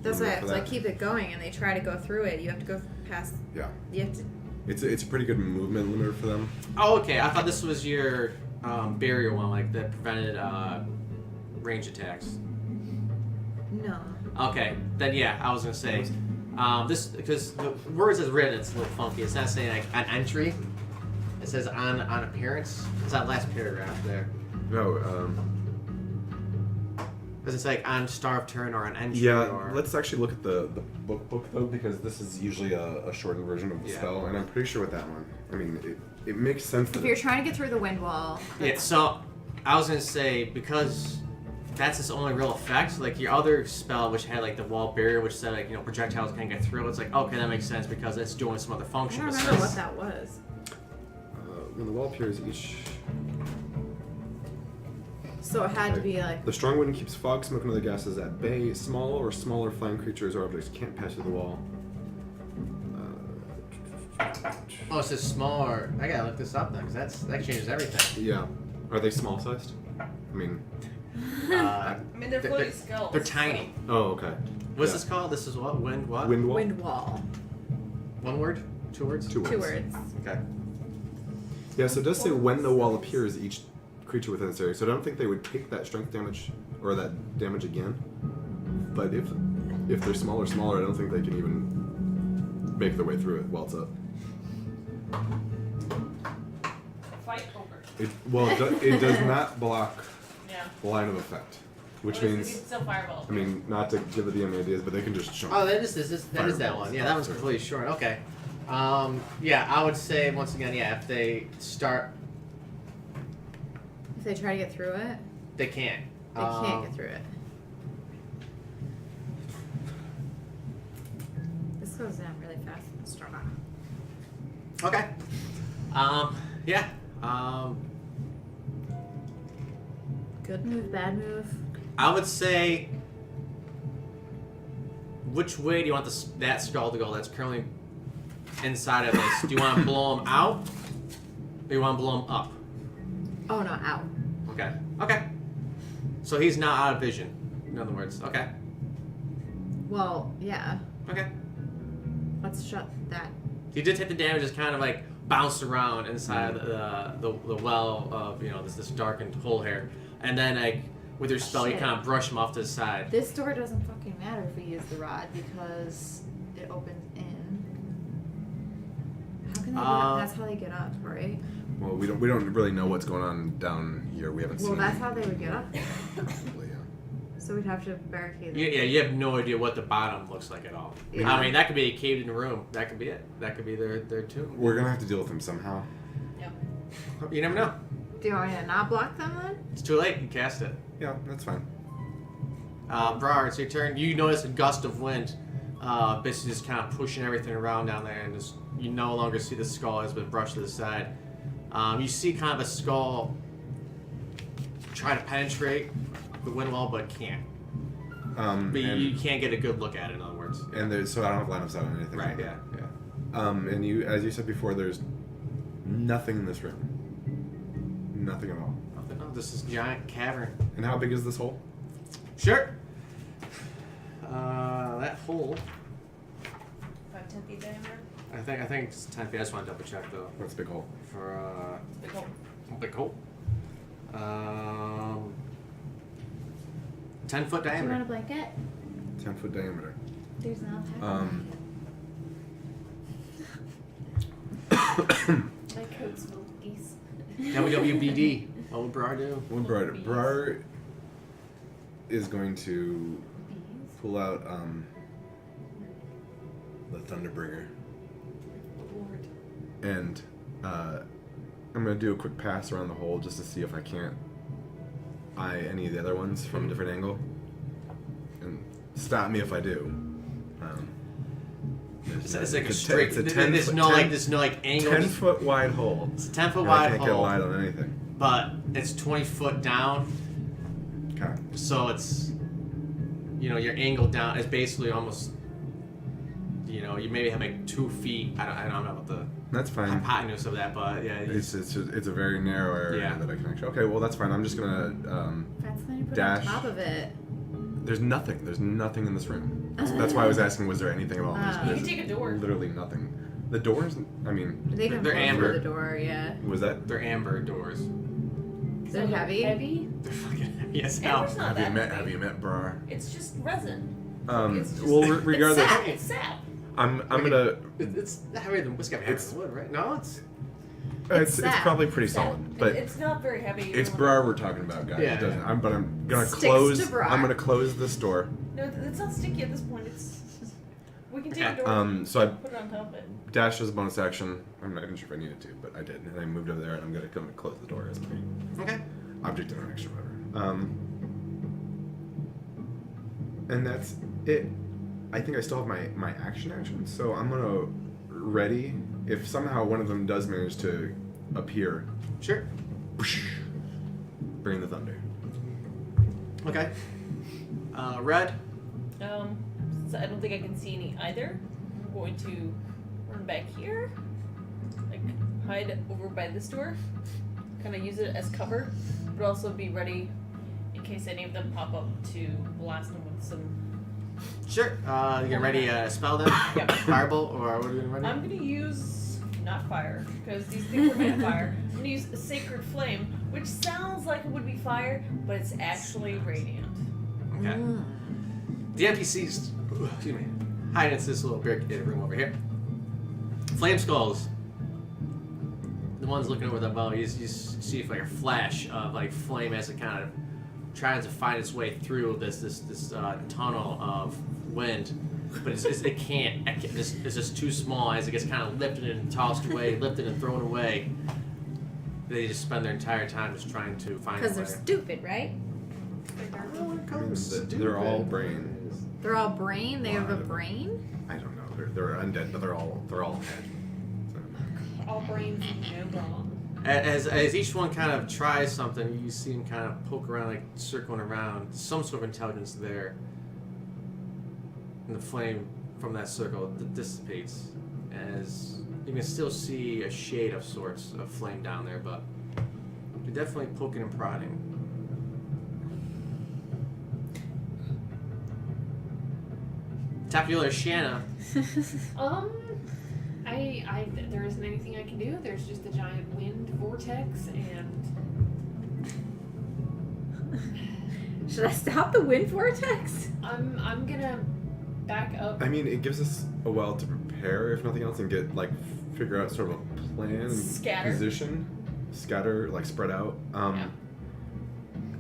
That's why I for have to like that. keep it going, and they try to go through it. You have to go past. Yeah. You have to. It's a pretty good movement limiter for them. Oh, okay. I thought this was your barrier one, like that prevented range attacks. No. Okay, then yeah, I was gonna say this because the words as written, it's a little funky. It's not saying like an entry. It says on appearance. It's that last paragraph there. No, Does it say like on starved turn or an entry? yeah, Or... let's actually look at the book though, because this is usually a shortened version of the Yeah. spell, and I'm pretty sure with that one. I mean, it makes sense that If you're trying to get through the wind wall. Yeah. So I was gonna say because that's its only real effect. Like your other spell, which had like the wall barrier, which said like projectiles can't get through. It's like okay, that makes sense because it's doing some other I function. don't But remember since- what that was. when the wall appears, each... So it had to be like. The strong wind keeps fog, smoke, and other gases at bay. Small or smaller flying creatures or objects can't pass through the wall. Oh, it says smaller. I gotta look this up then, because that changes everything. Yeah. Are they small sized? I mean, Uh, I mean, they're floating skulls. they're tiny. oh, okay. What's Yeah. this called? This is what? Wind what? Wind wall? Wind wall. One word? 2 words? Two Two words. words. Okay. Yeah, so it does say when the wall appears, each creature within this area. So I don't think they would take that strength damage or that damage again. But if they're smaller, I don't think they can even make their way through it while it's up. Fight over. It does not block Yeah. the line of effect, which At least means, they can still fireball. I mean, not to give the DM ideas, but they can just jump. Oh, that is that one. Yeah, that one's completely short. Okay. Yeah, I would say once again, yeah, if they start, If they try to get through it, they can't. they can't get through it. This goes down really fast in the Strahd. Okay. Yeah. Good move, bad move. I would say, which way do you want that skull to go? That's currently inside of this. Do you want to blow him out, or do you want to blow him up? Oh no, out. Okay. Okay. So he's not out of vision. In other words. Okay. Well, yeah. Okay. Let's shut that. He did take the damage. Just kind of like bounced around inside the well of this darkened hole here, and then like with your spell, you Shit. kind of brush him off to the side. This door doesn't fucking matter if we use the rod because it opens in. How can they get up? That's how they get up, right? Well, we don't really know what's going on down here. We haven't Well, seen. that's how they would get up. Possibly, yeah. So we'd have to barricade Yeah, it. you have no idea what the bottom looks like at all. Yeah. I mean, that could be a caved-in room. That could be it. That could be their tomb. We're gonna have to deal with them somehow. You never know. Do you want me to not block them then? It's too late. You cast it. Yeah, that's fine. Brar, it's your turn. You notice a gust of wind, basically just kind of pushing everything around down there, and just you no longer see the skull has been brushed to the side. You see kind of a skull try to penetrate the wind wall, but can't. But And, you can't get a good look at it. In other words. so I don't have line of sight on anything. Right. like Yeah. that. Yeah. And you, as you said before, there's nothing in this room. Nothing at all. Nothing. No, this is giant cavern. And how big is this hole? Sure. That hole. 5 10 feet diameter. I think it's 10 feet. I just want to double check though. What's a big hole? For Big hole. big hole. 10-foot Do you want diameter. a blanket? 10-foot diameter. There's an alpaca. My coat's full of geese. WWBD. What would Brar do? One Brar is going to pull out the Thunderbringer, Lord. and I'm gonna do a quick pass around the hole just to see if I can't eye any of the other ones from a different angle, and stop me if I do. It's like a straight. It's a There's 10 no foot- like. There's no like angle. 10-foot wide hole. It's a 10-foot And I wide can't get a hole, light on anything. but it's 20 foot down. Okay. So it's, your angle down is basically almost, you maybe have like 2 feet. I don't know about the That's fine. hypotenuse of that, but yeah. It's a very narrow area Yeah. that I can actually. Okay, well that's fine. I'm just gonna. That's when you put Dash. on top of it. There's nothing. There's nothing in this room. That's why I was asking. Was there anything at all? Ah. You There's can take a door. literally nothing. The doors. I mean, They can They're blow amber. through the door, yeah. was that? They're amber doors. They're heavy. Heavy? They're fucking heavy as hell. Amber's not that Have heavy. you met Brar? It's just resin. It's just, Well, regardless, It's sap. It's sap. I'm gonna. It's heavier than whiskey. It's- Wood, right? No, it's. It's sap. probably pretty Sap. solid, but It's not very heavy. it's Brar we're talking about, guys. Yeah, It doesn't. yeah. I'm gonna Sticks close. to Brar. I'm gonna close this door. No, it's not sticky at this point. We can take Okay. a door. So I put it on top of it. dashed as a bonus action. I'm not even sure if I needed to, but I did, and I moved over there, and I'm gonna close the door as my Okay. object interaction, whatever. And that's it. I think I still have my action, so I'm gonna ready if somehow one of them does manage to appear. Sure. Bring the thunder. Okay. Red. So I don't think I can see any either. I'm going to run back here, like hide over by this door, kind of use it as cover, but also be ready in case any of them pop up to blast them with some. Sure. You getting ready to spell them? Yep. Fireball, or what are you doing ready? I'm gonna use not fire because these things are made of fire. I'm gonna use a sacred flame, which sounds like it would be fire, but it's actually radiant. Okay. The NPCs, excuse me, hide into this little barricaded room over here. Flame skulls. The ones looking over the bow, you see like a flash of like flame as it kind of tries to find its way through this tunnel of wind, but it can't. It's just too small as it gets kind of lifted and tossed away, lifted and thrown away. They just spend their entire time just trying to find. Because they're stupid, right? They're all brain. They're all brain. They have a brain. I don't know. They're undead, but they're all head. So. All brains no wrong. As each one kind of tries something, you see them kind of poke around, like circling around. Some sort of intelligence there. And the flame from that circle dissipates. As you can still see a shade of sorts of flame down there, but you're definitely poking and prodding. Tapula Shanna. There isn't anything I can do. There's just a giant wind vortex, and Should I stop the wind vortex? I'm gonna back up. I mean, it gives us a while to prepare, if nothing else, and figure out sort of a plan and Scatter. position. Scatter, spread out. Yeah.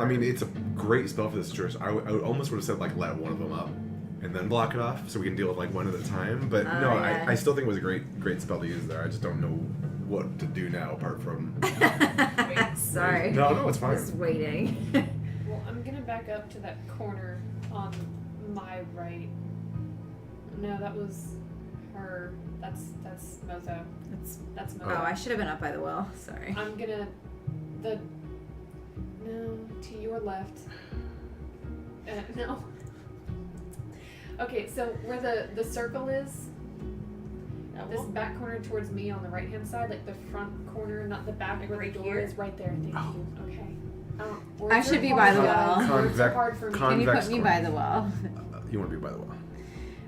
I mean, it's a great spell for this situation. I almost would have said, let one of them up and then block it off so we can deal with, one at a time. But no, yeah. I still think it was a great spell to use there. I just don't know what to do now apart from... Sorry. No, it's fine. Just waiting. Well, I'm gonna back up to that corner on my right. No, that was her. That's Mozo. That's Mozo. Oh, I should have been up by the well. Sorry. I'm gonna no, to your left. No. Okay, so where the circle is, this back corner towards me on the right hand side, the front corner, not the back where right the door here? is, right there. Thank you. Okay. I should be by the well. Words are hard for me. Can you put Convex me corner. by the well? You want to be by the well.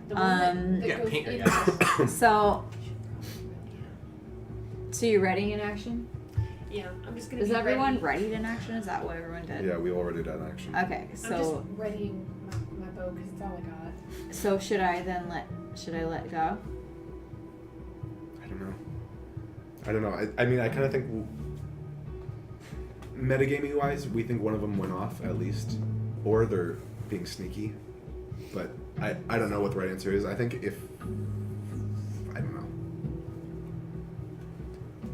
The one that Yeah, goes paint your in. guys. So you ready in action? Yeah, I'm just gonna. Is be everyone ready. ready in action? Is that what everyone did? Yeah, we already did action. Okay, I'm so just readying my bow because it's all I got. so should I let go? I don't know. I mean, I kind of think metagaming wise, we think one of them went off at least, or they're being sneaky. But I don't know what the right answer is. I think I don't know.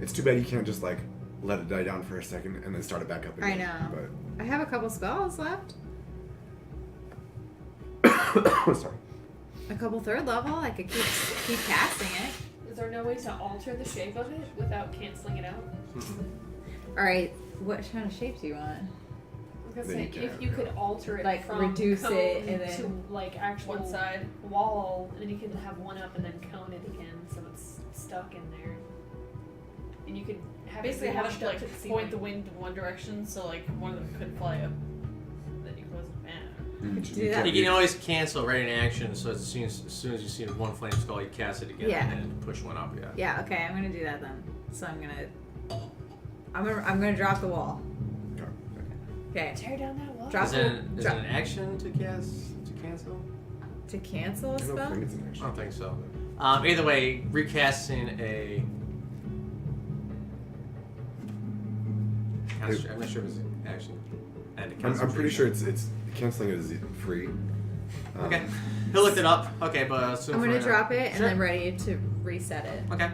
It's too bad you can't just let it die down for a second and then start it back up again. I know. But I have a couple spells left. sorry. A couple third level. I could keep casting it. Is there no way to alter the shape of it without canceling it out? All right. What kind of shape do you want? I was gonna Then say, you can't, if you could alter it Like, from reduce cone it and then- to actual One side. wall, and then you can have one up and then cone it again, so it's stuck in there. And you could have Basically, it have washed it up to the ceiling. point the wind in one direction, so one of them could fly up. Then you wasn't mad. do that. You can always cancel right in action, so as soon as you see one flame skull, you cast it again Yeah. and push one up. Yeah. Yeah. Okay. I'm gonna do that then. So I'm gonna drop the wall. Okay. Tear down that wall. Drop Is it an action to cancel? to cancel a I don't spell. think it's an I action. don't think so. Either way, recasting a. I'm not sure if it's an action. And a I'm pretty sure concentration. it's canceling it is free. Okay. He looked it up. Okay, but assume I'm for gonna right drop now. it and Sure. then ready to reset it. Okay.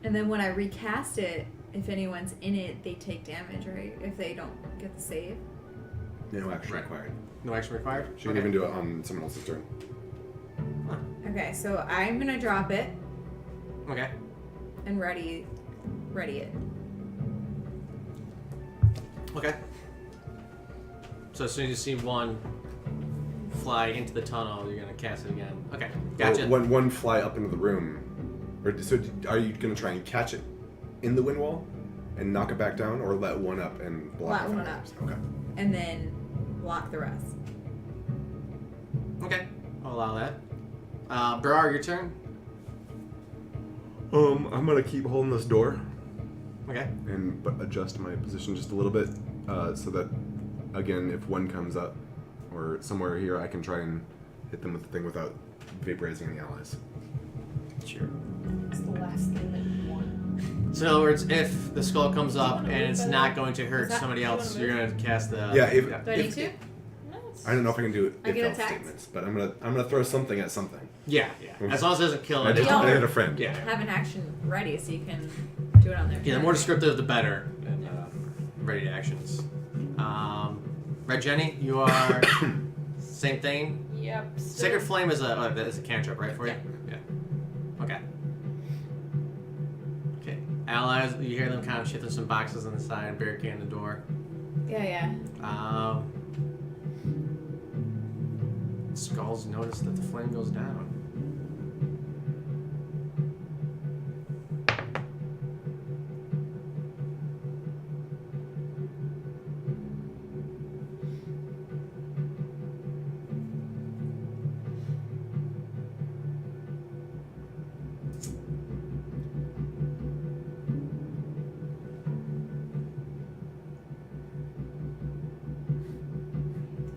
And then when I recast it, if anyone's in it, they take damage, right? If they don't get the save. No action Right. required. No action required. She can even do it on someone else's turn. Okay, so I'm gonna drop it Okay. and ready it. Okay. So as soon as you see one fly into the tunnel, you're gonna cast it again. Okay, gotcha. One fly up into the room. So are you gonna try and catch it in the wind wall and knock it back down, or let one up and block Let the one fires? up. Okay. And then block the rest. Okay, I'll allow that. Brar, your turn. I'm gonna keep holding this door Okay. and adjust my position just a little bit, so that again, if one comes up or somewhere here, I can try and hit them with the thing without vaporizing any allies. Sure. It's the last thing that we want. So in other words, if the skull comes up wanna and move, it's by the not way? going to hurt Is that- somebody do you else, wanna you're gonna cast the. Yeah, if- Do I need to? No, it's- I don't know if I can do I if get else attacked? statements, but I'm gonna throw something at something. Yeah. As long as it doesn't kill I it. just Y'all- I had a friend. Yeah. Have an action ready so you can do it on their Yeah, the turn. more descriptive, the better. And ready actions. Red Jenny, you are same thing. Yep. still- Sacred Flame is a cantrip, right, for you? Yeah. Okay. Okay. Allies, you hear them kind of shifting some boxes on the side, barricading the door. Yeah. Skulls notice that the flame goes down.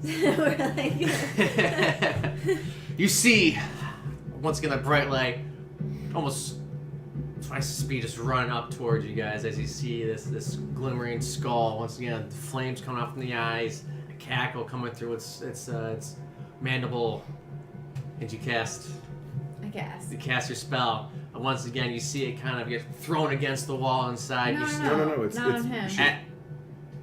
We're like, You see, once again, a bright light, almost twice the speed, just running up towards you guys as you see this glimmering skull. Once again, the flames coming off from the eyes, a cackle coming through its mandible, and you cast your spell. And once again, you see it kind of get thrown against the wall inside. You see, No, it's not it's on him. she-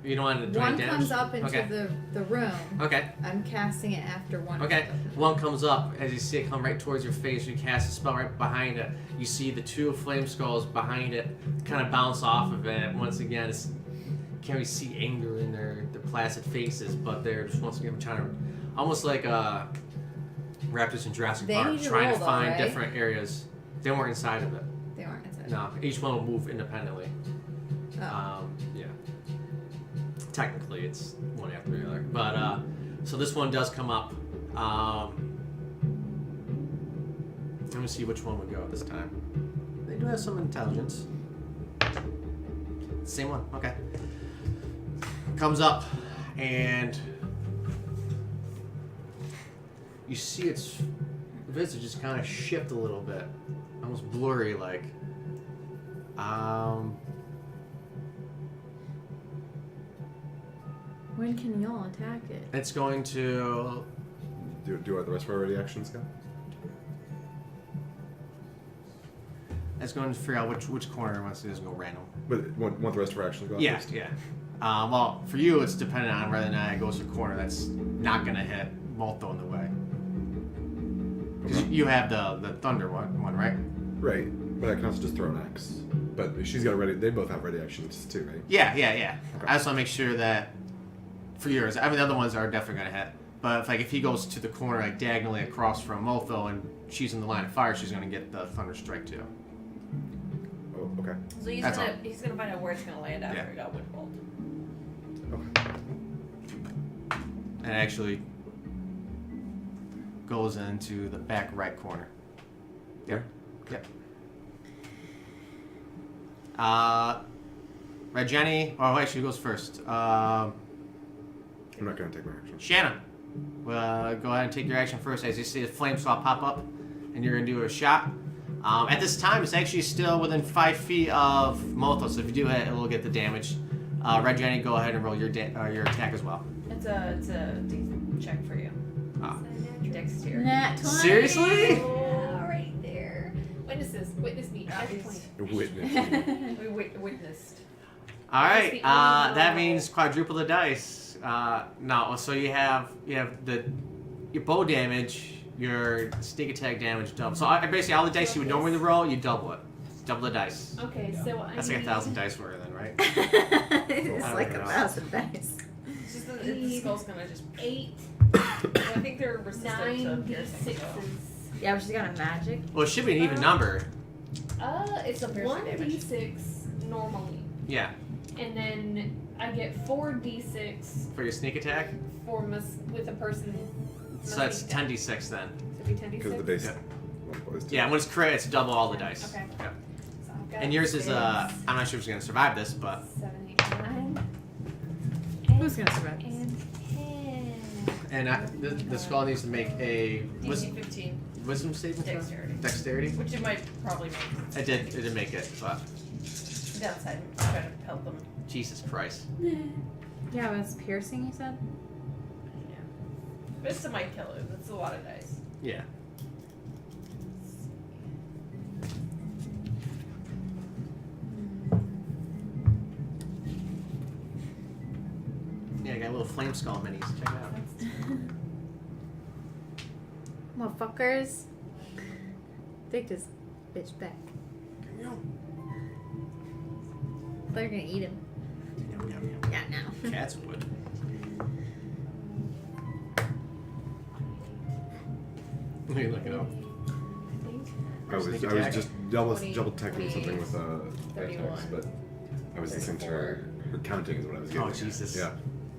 you don't want to do One any damage? comes up into Okay. the room. Okay. I'm casting it after one. Okay, comes up. one comes up as you see it come right towards your face. You cast a spell right behind it. You see the two flame skulls behind it kind of bounce off of it. Once again, you can't really see anger in their placid faces, but they're just once again trying to, almost like raptors in Jurassic They Park, need to trying roll to though, find right? different areas. They weren't inside of it. They weren't inside. No, each one will move independently. Oh. Yeah. Technically, it's one after the other. But, so this one does come up. Let me see which one would go this time. They do have some intelligence. Same one, okay. Comes up, and you see its visage just kind of shift a little bit. Almost blurry, like. When can y'all attack it? It's going to. Do the rest of our ready actions go? It's going to figure out which corner it wants to do. It's going to go random. But want the rest of our actions to go? Yeah, first? yeah. Well, for you, it's dependent on whether or not it goes to a corner that's not going to hit Molto in the way. Because you have the thunder one, right? Right, but I can also just throw an axe. But she's got ready. They both have ready actions too, right? Yeah. Okay. I just want to make sure that for yours, I mean, the other ones are definitely going to hit. But if he goes to the corner, like diagonally across from Molto, and she's in the line of fire, she's going to get the thunder strike too. Oh, okay. So he's That's gonna find out where it's gonna land after Yeah. it got windbolt. Okay. And it actually goes into the back right corner. Yep. Red Jenny. Oh, actually, goes first. I'm not gonna take my action. Shannon, go ahead and take your action first as you see the flame saw pop up, and you're gonna do a shot. At this time, it's actually still within 5 feet of Molto, so if you do hit, it will get the damage. Red Jenny, go ahead and roll your attack as well. It's a decent check for you. Dexterity. Nat 20. Seriously? Yeah, right there. Witness me. I have 20. Witness. We witnessed. All right, That's the only that roll. means quadruple the dice. No, so you have your bow damage, your sneak attack damage double. So basically all the dice you would normally roll, you double it. Double the dice. Okay, so I That's like need 1,000 dice worth then, right? It's I like don't know. 1,000 dice. It's just the skull's gonna just 8, I think they're resistant to 9 piercing. So. d6s. Yeah, but she's got a magic. Well, it should be an even number. It's a Piercing 1d6 normally. Yeah. And then I get 4d6 For your sneak attack. with a person. So that's 10d6 then. So it'd be 10d6. Because the base. Yeah. One plus 2. Yeah, when it's crit, it's double all the dice. Okay. Yeah. So I've got And yours is, 6, I'm not sure if she's gonna survive this, but. 7, 8, 9. Who's gonna survive this? And 10. And the skull needs to make a DC 15. wisdom saving throw? Dexterity. Dexterity? Which it might probably make. It didn't make it, but Downside, try to help them. Jesus Christ. Yeah, it was piercing, you said? Yeah. But it still might kill it. That's a lot of dice. Yeah. Yeah, I got a little flame skull minis. Check it out. Motherfuckers. Take this bitch back. They're gonna eat him. Yum, yum, yum. Yeah, no. Cats would. What are you looking up? I was Sneak attack. just double 20, checking something with 31, attacks, but I was listening to her counting is what I was getting. Oh, at. Jesus. Yeah.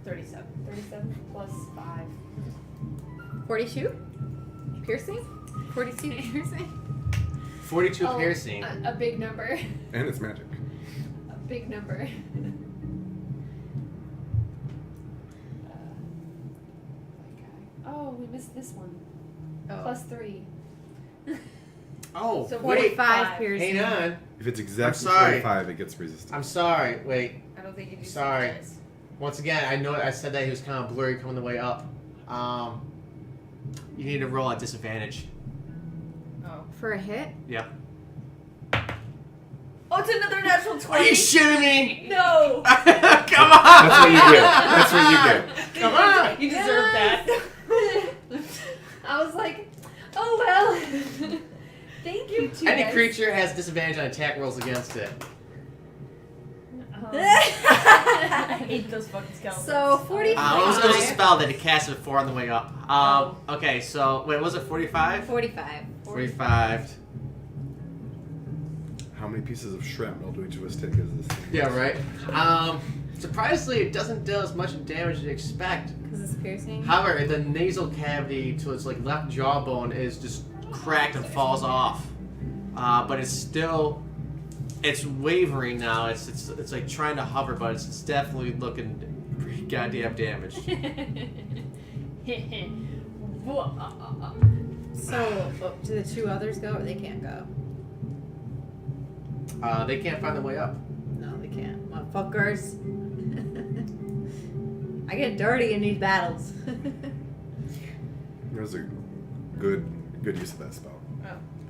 37. 37 plus 5. 42? Piercing? 42 piercing? 42 Oh, piercing. A big number. And it's magic. A big number. Oh, we missed this one. Plus 3. Oh, So wait. 45 piercing. Hang on. If it's exactly sorry. 45, it gets resistant. I'm sorry. Wait. I don't think you do Sorry. dice. Once again, I know I said that he was kind of blurry coming the way up. You need to roll at disadvantage. Oh. For a hit? Yep. Oh, it's another natural 20. Are you shitting me? No. Come on. That's what you get. That's what you get. Come on. You deserve that. I was like, oh well. Thank you, too. Any creature has disadvantage on attack rolls against it. I hate those fucking skeletons. So, 45. It was a spell that he casted before on the way up. Okay, so wait, was it 45? 45. 45. How many pieces of shrapnel do each of us take as this thing? Yeah, right. Surprisingly, it doesn't do as much damage as you expect. Because it's piercing? However, the nasal cavity to its like left jawbone is just cracked and falls off. But it's still, it's wavering now. It's like trying to hover, but it's definitely looking pretty goddamn damaged. So, do the two others go or they can't go? They can't find their way up. No, they can't. Motherfuckers. I get dirty in these battles. It was a good use of that spell.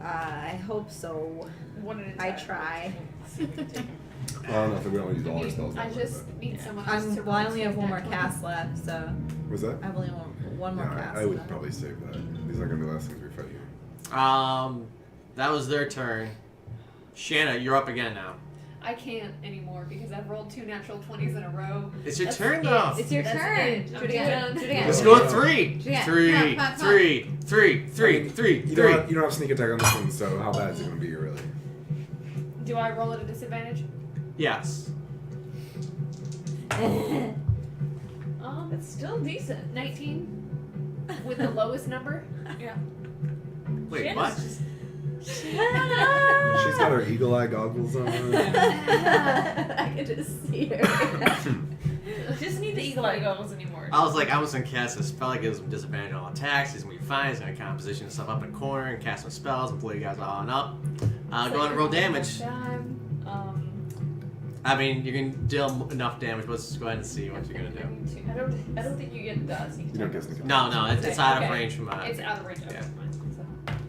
I hope so. One at a I time. try. See if we can take them. Well, I don't know if we don't use all our spells. I that way, just need someone else to Well, I roll only have one more that cast left, so but- Was that? I have only one more Yeah, cast. I would left. probably save that. These aren't going to be the last things we fight here. That was their turn. Shanna, you're up again now. I can't anymore because I've rolled 2 natural 20s in a row. It's your That's turn it. though. It's your That's turn. it. Do I'm it again. done. Do it again. Let's Yeah. go with 3. Yeah. 3, Come on, come on. 3, 3, 3, 3, You 3. don't have sneak attack on this one, so how bad is it going to be, really? Do I roll at a disadvantage? Yes. It's still decent. 19 with the lowest number. Yeah. Wait, Shanna's what? just- She's got her eagle eye goggles on. I can just see her. Just need the eagle eye goggles anymore. I was like, I was gonna cast a spell that gives him disadvantage on attacks. He's gonna be fine. He's gonna kind of position himself up in a corner and cast some spells and blow you guys all on up. Go on and roll damage. I mean, you can deal enough damage, but let's just go ahead and see what you're gonna do. I don't think you get sneak You don't attack. get sneak attack. No, it's out of Okay. range from It's out of range. Okay, Yeah. fine. So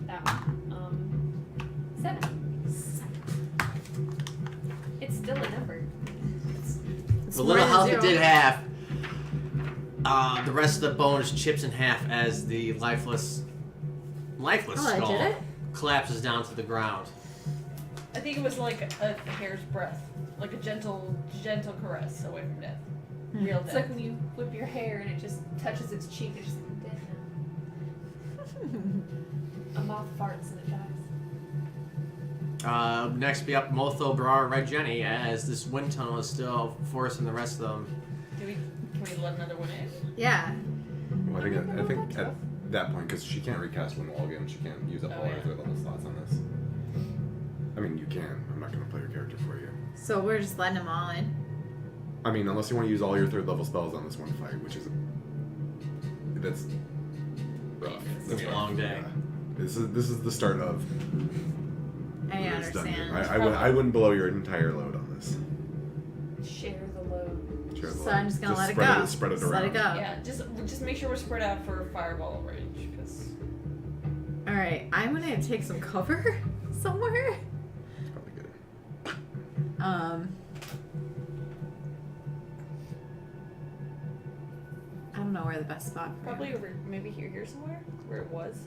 that one. 7. It's still a number. The little health it did have, the rest of the bone just chips in half as the lifeless Oh, I skull did it? collapses down to the ground. I think it was like a hair's breadth, like a gentle caress away from death. Real It's death. like when you whip your hair and it just touches its cheek. It's just dead. A moth farts and it dies. Next be up Motho, Brar, Red Jenny, as this wind tunnel is still forcing the rest of them. Can we let another one in? Yeah. Well, I think at that point, because she can't recast Wind Wall again, she can't use up all her third level slots on this. I mean, you can. I'm not going to play your character for you. So we're just letting them all in. I mean, unless you want to use all your third level spells on this one fight, which is that's rough. It's gonna be a long day. Yeah. This is the start of I this dungeon. understand. I wouldn't blow your entire load on this. Share the load. Share the So load. I'm just gonna let it spread go. Spread it Just around. let it go. Yeah, just make sure we're spread out for fireball range, because All right, I'm gonna take some cover somewhere. It's probably good. I don't know where the best spot. for probably it. over maybe here somewhere where it was.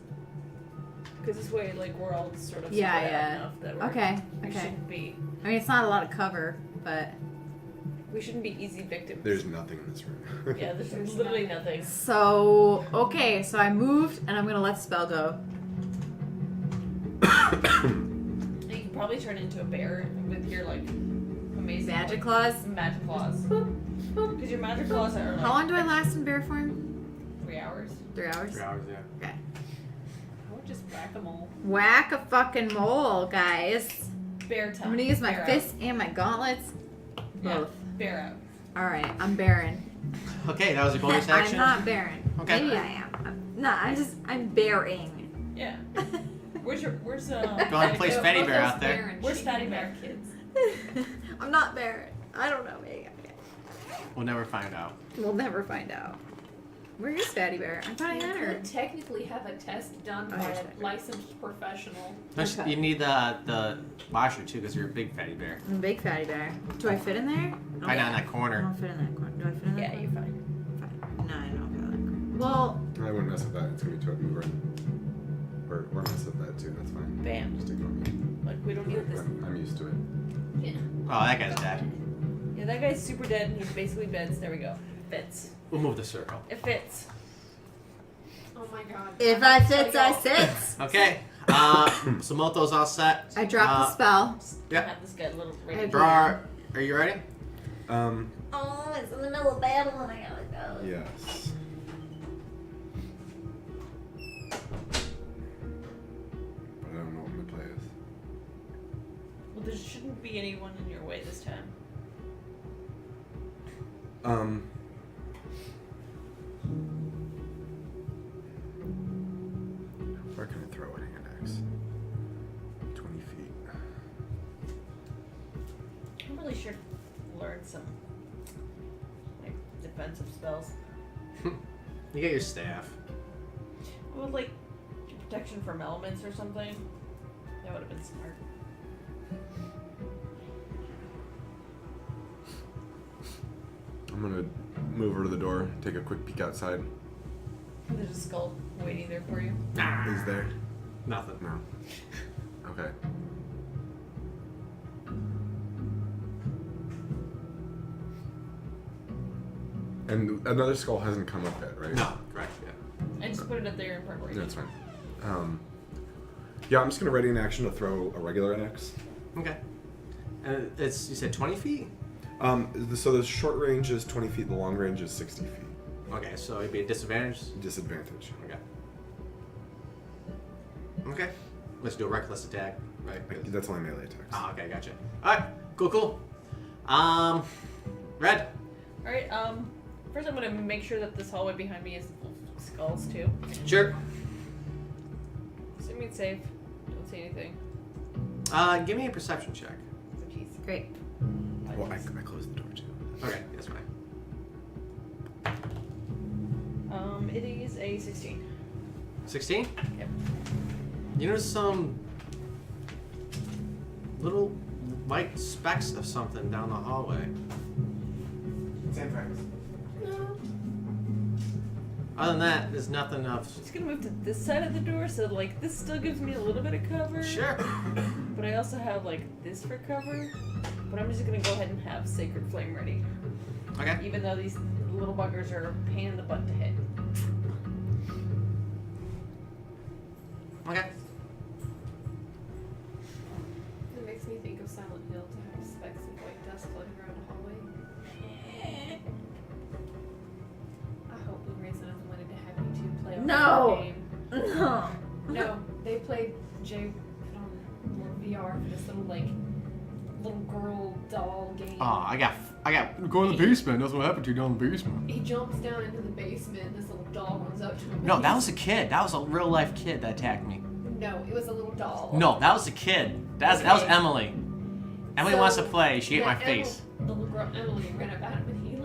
Because this way, like, we're all sort of Yeah, spread yeah. out enough that we Okay. shouldn't be I mean, it's not a lot of cover, but easy victims. There's nothing in this room. Yeah, there's literally nothing. so okay. So I moved, and I'm gonna let the spell go. You can probably turn into a bear with your like amazing Magic claws. magic claws. Because your magic claws are like How long do I last in bear form? 3 hours. 3 hours. 3 hours, yeah. Okay. I would just whack them all. Whack a fucking mole, guys. Bear time. I'm gonna use my Bear fists and my gauntlets. Yeah. Both. Bear out. All right, I'm barren. Okay, that was a bonus action. I'm not barren. Okay. Maybe I am. I'm bearing. Yeah. Where's Go ahead and place Fatty Bear out there. Where's Fatty Bear, kids? I'm not barren. I don't know. Maybe. We'll never find out. We'll never find out. Where is Fatty Bear? I thought I You had her. could technically have a test done Oh, by here's a Fatty Bear. licensed professional. Plus, Okay. you need the washer too, because you're a big fatty bear. I'm a big Fatty Bear. Do I fit in there? Right down in that I corner. don't fit in that corner. Do I fit in that Yeah, corner? you're fine. Fine. No, I don't fit in that corner. Well, I wouldn't mess with that. It's gonna be too hard to move around. Or mess with that too. That's fine. Bam. Just ignore me. Like, we don't need this. I'm used to it. Oh, that guy's dead. Yeah, that guy's super dead. He's basically dead. So there we go. Fits. We'll move the circle. It fits. Oh my god. if I fits, I sits. Okay. So Moto's all set. I dropped the spell. Yep. Have this guy a little I- ready. Brar, are you ready? Oh, it's in the middle of battle and I gotta go. Yes. But I don't know what my play is. Well, there shouldn't be anyone in your way this time. Where can I throw a hand axe? 20 feet. I'm really sure to learn some like defensive spells. You get your staff. Well, like protection from elements or something. That would have been smart. I'm gonna move over to the door, take a quick peek outside. There's a skull waiting there for you. Is there? Nothing. No. Okay. And another skull hasn't come up yet, right? No, correct, yeah. I just put it up there in preparation. That's fine. Yeah, I'm just gonna ready an action to throw a regular axe. Okay. And it's, you said 20 feet? So the short range is 20 feet, the long range is 60 feet. Okay, so it'd be a disadvantage? Disadvantage. Okay. Okay. Let's do a reckless attack, right? That's only melee attacks. Oh, okay, gotcha. Alright, cool. Red. Alright, first I'm gonna make sure that this hallway behind me is full of skulls too. Sure. Assuming it's safe. Don't see anything. Give me a perception check. So jeez. Great. Well, I closed the door too. Okay, that's fine. It is a 16. 16? Yep. You notice some little white specks of something down the hallway. Same tracks. Other than that, there's nothing of. I'm just gonna move to this side of the door so like this still gives me a little bit of cover. Sure. But I also have like this for cover. But I'm just gonna go ahead and have Sacred Flame ready. Okay. Even though these little buggers are a pain in the butt to hit. Okay. It makes me think of Silent Hill to have specks of white dust floating around a hallway. I hope Blue Rays doesn't wanted to have you two play a No. horror game. No. No, they played Jay put on VR for this little girl doll game. Oh, I got. Go in the basement. That's what happened to you down in the basement. He jumps down into the basement and this little doll runs up to him. No, that was a kid. That was a real life kid that attacked me. No, it was a little doll. No, that was a kid. That was Emily. Emily So, wants to play. She ate my that face. Little girl Emily ran up at him and he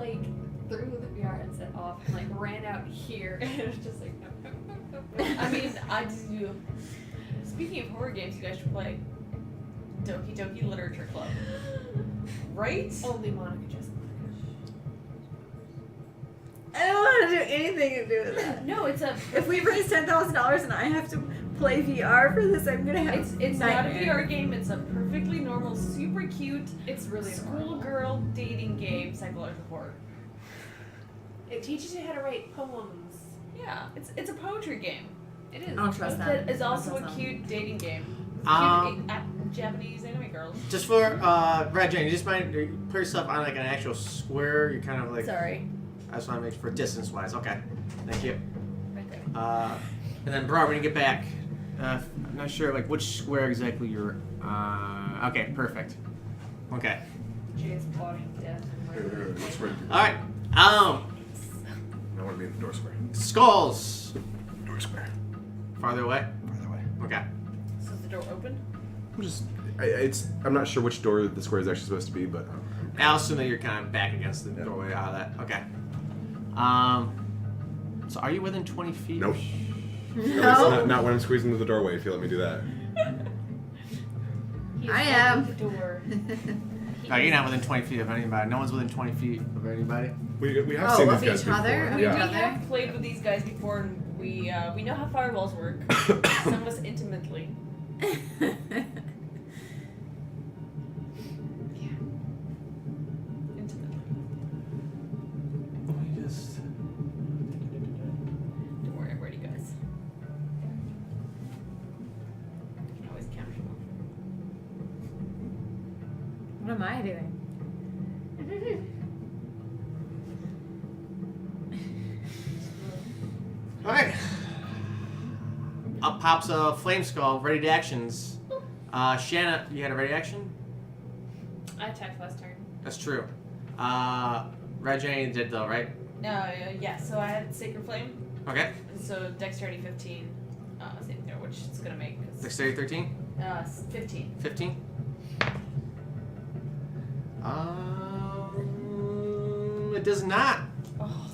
threw the VR headset off and ran out here and it was just like no. I mean, I do. Speaking of horror games, you guys should play Doki Doki Literature Club. Right? Only Monica just. I don't want to do anything to do with that. No, it's a. If we raise $10,000 and I have to play VR for this, I'm gonna have It's not a nightmare. VR game. It's a perfectly normal, super cute It's really schoolgirl dating game, psychological horror. It teaches you how to write poems. Yeah, it's a poetry game. It is. I don't trust that. That is also That a sounds cute dating game. Um, Cute Japanese anime girls. Just for Red Jane, you just mind put yourself on like an actual square. You're kind of like. Sorry. I just want to make for distance wise. Okay. Thank you. Right there. And then Bro, when you get back, I'm not sure like which square exactly you're. Okay, perfect. Okay. Jay's plotting death. What's right? All right. I want to be in the door square. Skulls. Door square. Farther away. Farther away. Okay. So is the door open? I'm just. I'm not sure which door the square is actually supposed to be, but. I'll assume that you're kind of back against the Yeah. doorway out of that. Okay. So are you within 20 feet? Nope. No. Not when I'm squeezing into the doorway. If you let me do that. I am. The door. No, you're not within 20 feet of anybody. No one's within 20 feet of anybody. We have Oh, seen of these guys each other? before. We Yeah. have played with these guys before, and we know how firewalls work. Some of us intimately. Intimately. Don't worry, I'm ready, guys. I can always capture them. What am I doing? Alright. Up pops a flame skull, ready to actions. Shanna, you had a ready action? I attacked last turn. That's true. Red Jane did though, right? Yeah, so I had Sacred Flame, Okay. and so Dexterity 15, same there, which it's gonna make. 'Cause, Dexterity 13? 15. 15? It does not. Oh.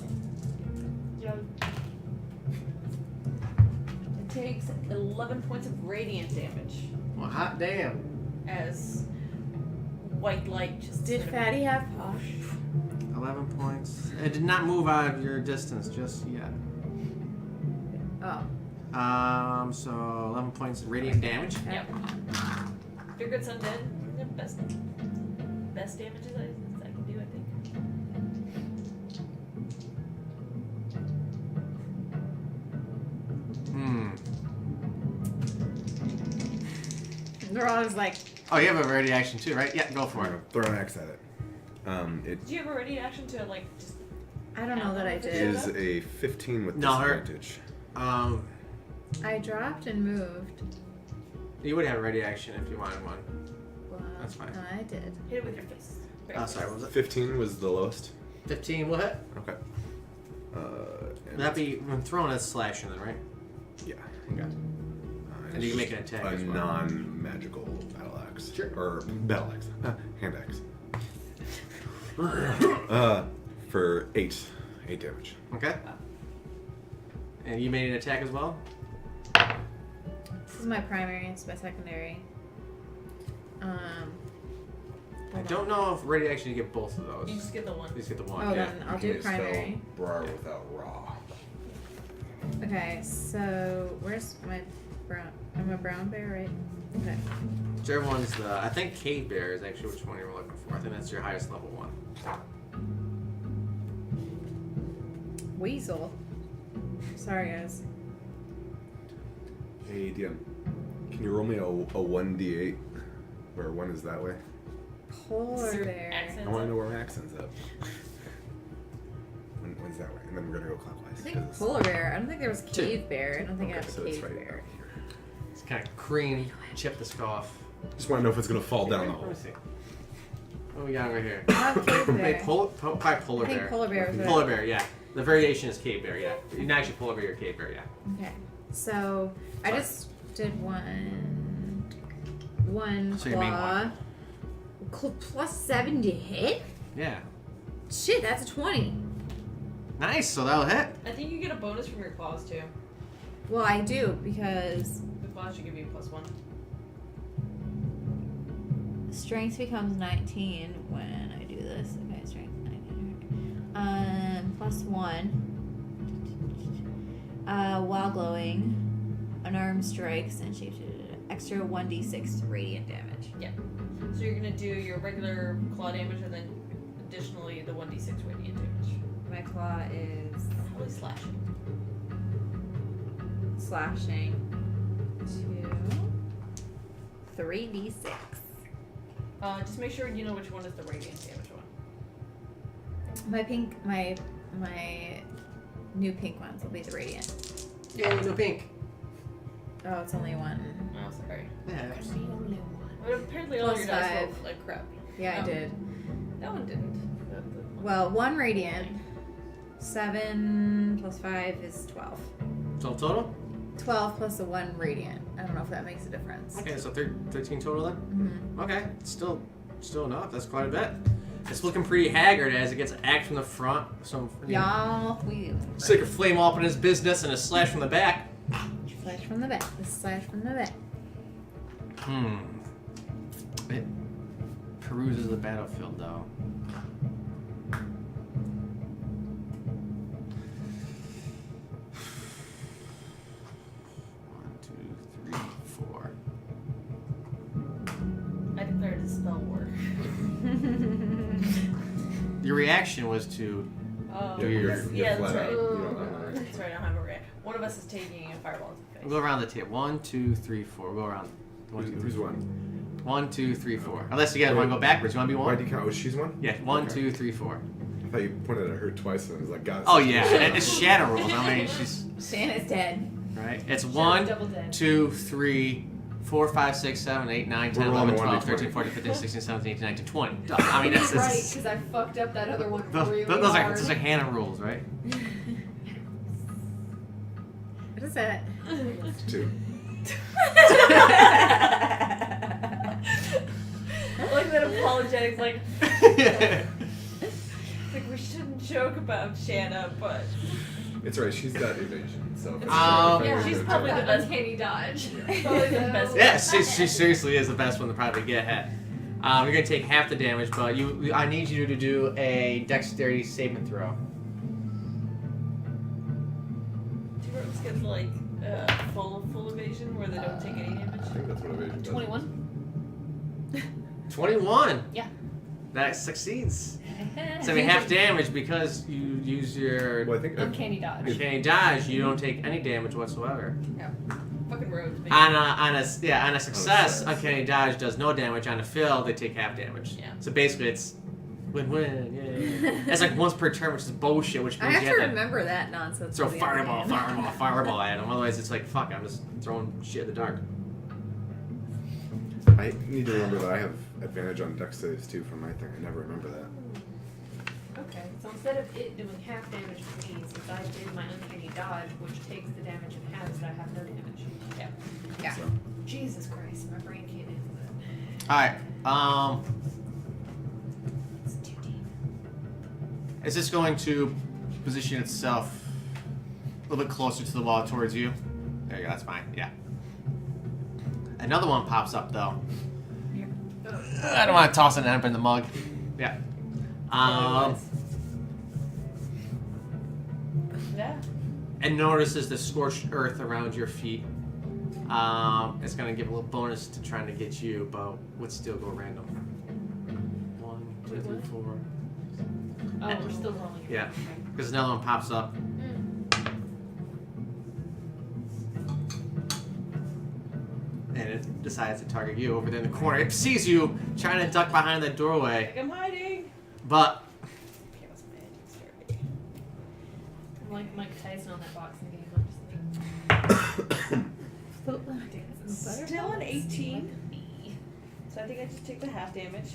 It takes 11 points of radiant damage Well, hot damn. as white light just. Did sort of- Fatty have posh? 11 points. It did not move out of your distance just yet. Oh. So 11 points of radiant damage. Yep. Your good son dead. The best damages I can do, I think. They're always like, Oh, you have a ready action too, right? Yeah, go for it. Throw an axe at it. It Do you have a ready action to like just? I don't know that I did. is a 15 with No, her- disadvantage. I dropped and moved. You would have a ready action if you wanted one. Well, That's fine. I did. Hit it with your fist. Oh, sorry, what was it? 15 was the lowest. 15 will hit. Okay. Would that be when thrown as slashing then, right? Yeah. Okay. And you can make an attack A as well. non-magical battle axe. Sure. Or battle axe. Hand axe. For 8 damage. Okay. And you made an attack as well? This is my primary. It's my secondary. I don't know if ready action you get both of those. You just get the one. You just get the one. Oh, yeah. then I'll do primary. Brar without raw. Okay, so where's my brown? I'm a brown bear, right? Okay. Whichever one's the. I think Cave Bear is actually which one you were looking for. I think that's your highest level one. Weasel. Sorry, guys. Hey, DM. Can you roll me a 1d8 where 1 is that way? Polar Your bear. accents I want to up. know where my accent's at. One's that way, and then we're gonna go clockwise. I think 'cause it's- polar bear. I don't think there was cave bear. I don't think I Okay, have a so it's cave right bear. here. It's kind of cream. Chip the scarf. Just want to know if it's gonna fall down the Let hole. me see. What we got over here? I have cave Wait, bear. probably polar I think bear. polar bear is what Polar bear, yeah. The variation is cave bear, yeah. Not actually polar bear or cave bear, yeah. Okay. So I just did one So your main claw. Plus 7 to hit? Yeah. Shit, that's a 20. Nice, so that'll hit. I think you get a bonus from your claws too. Well, I do because The claws should give you +1. strength becomes 19 when I do this. Okay, strength 19. Plus 1. While glowing, unarmed strikes and shapes extra 1d6 radiant damage. So you're gonna do your regular claw damage and then additionally the 1d6 radiant damage. My claw is Probably slashing. slashing to 3d6. Just make sure you know which one is the radiant damage one. My new pink ones will be the radiant. Yeah, no pink. Oh, it's only one. Oh, sorry. Yeah. But apparently all Plus your dice 5. rolled like crap. Yeah, I Oh. did. That one didn't. Well, 1 radiant. 7 plus 5 is 12. So total? 12 plus a 1 radiant. I don't know if that makes a difference. Okay, so 13 total then? Mm-hmm. Okay, still enough. That's quite a bit. It's looking pretty haggard as it gets axed from the front. Some Y'all, we stick a flame up in his business and a slash from the back. slash from the back. This slash from the back. It peruses the battlefield though. One, two, three, 4. I declare to spell war. Your reaction was to Oh, You're yeah, flat that's right. out. You don't have a That's right, I don't have a react. One of us is taking a fireball to the face. we'll go around the table. 1, 2, 3, 4. We'll go around. Who's one? 1, 2, 3, 4. Unless you guys want to go backwards. You want to be Why do one? you count? Oh, she's one? Yeah. 1, Okay. 2, 3, 4. I thought you pointed at her twice and it was like, God. Oh yeah, it's shadow rules. I mean, she's Shanna's dead. right. It's Double 1, dead. 2, 3, 4, 5, 6, 7, 8, 9, 10, We're 11, rolling 12, 1d20. 13, 14, 15, 16, 17, 18, 19, 20. Duh. I mean, that's right, because I fucked up that other one really those hard. are Hannah rules, right? What is that? It's 2. Like that apologetics, like we shouldn't joke about Shanna, but It's right. She's got evasion. So. if it's Um, yeah, she's probably the best. uncanny dodge. Probably the best. Yes, she seriously is the best one to probably get hit. You're gonna take half the damage, but I need you to do a dexterity saving throw. Do rogues get like full evasion where they don't take any I damage? think that's what evasion does. 21. 21. Yeah. That succeeds. So I mean, half damage because you use your Well, I think Uncanny dodge. uncanny dodge. You don't take any damage whatsoever. Fucking rogues, baby. On a success, success. uncanny dodge does no damage. On a fail, they take half damage. Yeah. So basically, it's win-win. Yeah. It's like once per turn, which is bullshit. Which I means have you to have to remember that nonsense. throw till the end. fireball at them. Otherwise, it's like fuck. I'm just throwing shit in the dark. I need to remember that I have advantage on dex saves too from my thing. I never remember that. Okay, so instead of it doing half damage for me, since I did my uncanny dodge, which takes the damage in halves, I have no damage. Yeah. Yeah. So, Jesus Christ, my brain can't handle that. All right. It's too deep. Is this going to position itself a little bit closer to the wall towards you? There you go. That's fine. Yeah. Another one pops up though. I don't want to toss it up in the mug. Yeah. Yeah. And notices the scorched earth around your feet. It's gonna give a little bonus to trying to get you, but would still go random. 1, 2, 3, 4. Oh, we're still rolling it. Yeah. Okay. Because another one pops up. decides to target you over there in the corner. It sees you trying to duck behind that doorway, Like I'm hiding. but Chaos magic. I'm like Mike Tyson on that boxing game. I'm just Still an 18. So I think I just take the half damage.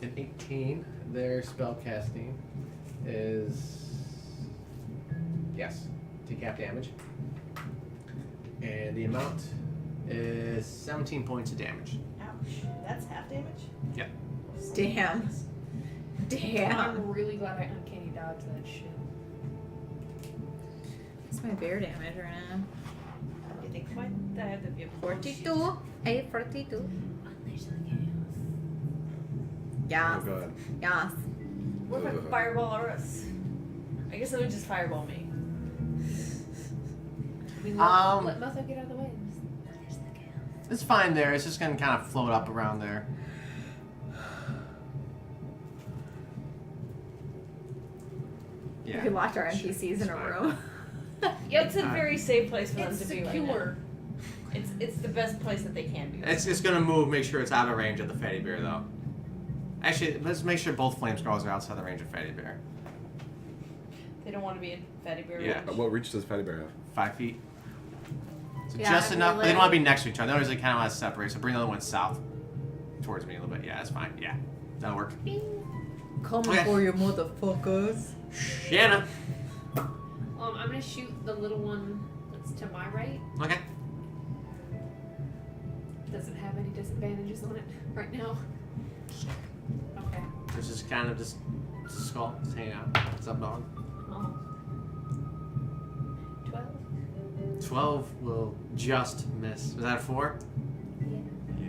an 18, their spell casting is yes, take half damage, and the amount is 17 points of damage. Ouch. That's half damage? Yep. Damn. Damn. I'm really glad I uncanny dodged that shit. What's my bear damage right now? You think quite that would be a 42. 42. Yes. Oh god. Yes. What if I fireball or us? I guess it would just fireball me. I mean, Um, let Motho get out of the way. It's fine there. It's just gonna kind of float up around there. You Yeah. could watch our Sure, NPCs it's in a fine. room. Yeah, it's a very safe place for them It's to be right secure. now. It's the best place that they can be. It's gonna move. Make sure it's out of range of the fatty bear, though. Actually, let's make sure both flame scrolls are outside the range of fatty bear. They don't want to be in fatty bear Yeah. range. What reach does Fatty Bear have? 5 feet. So Yeah, just I enough. mean, They don't want to be next to each other. Otherwise, they kind of want to separate. So bring the other one south towards me a little bit. Yeah, that's fine. Yeah, that'll work. Coming Okay. for you, motherfuckers. Shanna. I'm gonna shoot the little one that's to my right. Okay. Doesn't have any disadvantages on it right now. Okay. This is kind of just it's a skull. Just hanging out. What's up, dog? Oh. 12. 12 will just miss. Was that a 4? Yeah. Yeah.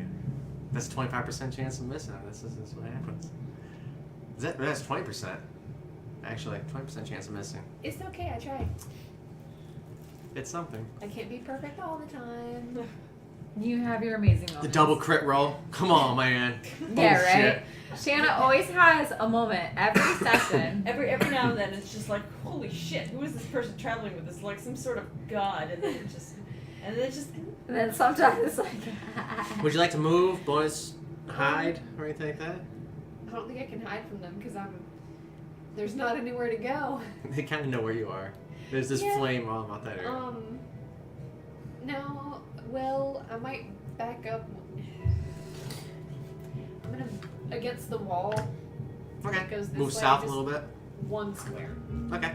That's a 25% chance of missing. This is what happens. That's 20%. Actually, 20% chance of missing. It's okay, I tried. It's something. I can't be perfect all the time. You have your amazing moments. The double crit roll. Come on, man. Yeah, Oh, right? Shanna always has a moment every session. Every now and then, it's just like, holy shit, who is this person traveling with? It's like some sort of god, and then it just, And then sometimes it's like, Would you like to move, bonus, hide, or anything like that? I don't think I can hide from them because there's not anywhere to go. They kind of know where you are. There's this Yeah. flame all about that area. No, well, I might back up. I'm gonna against the wall. Okay. goes this Move way, south a just- little bit. One square Okay.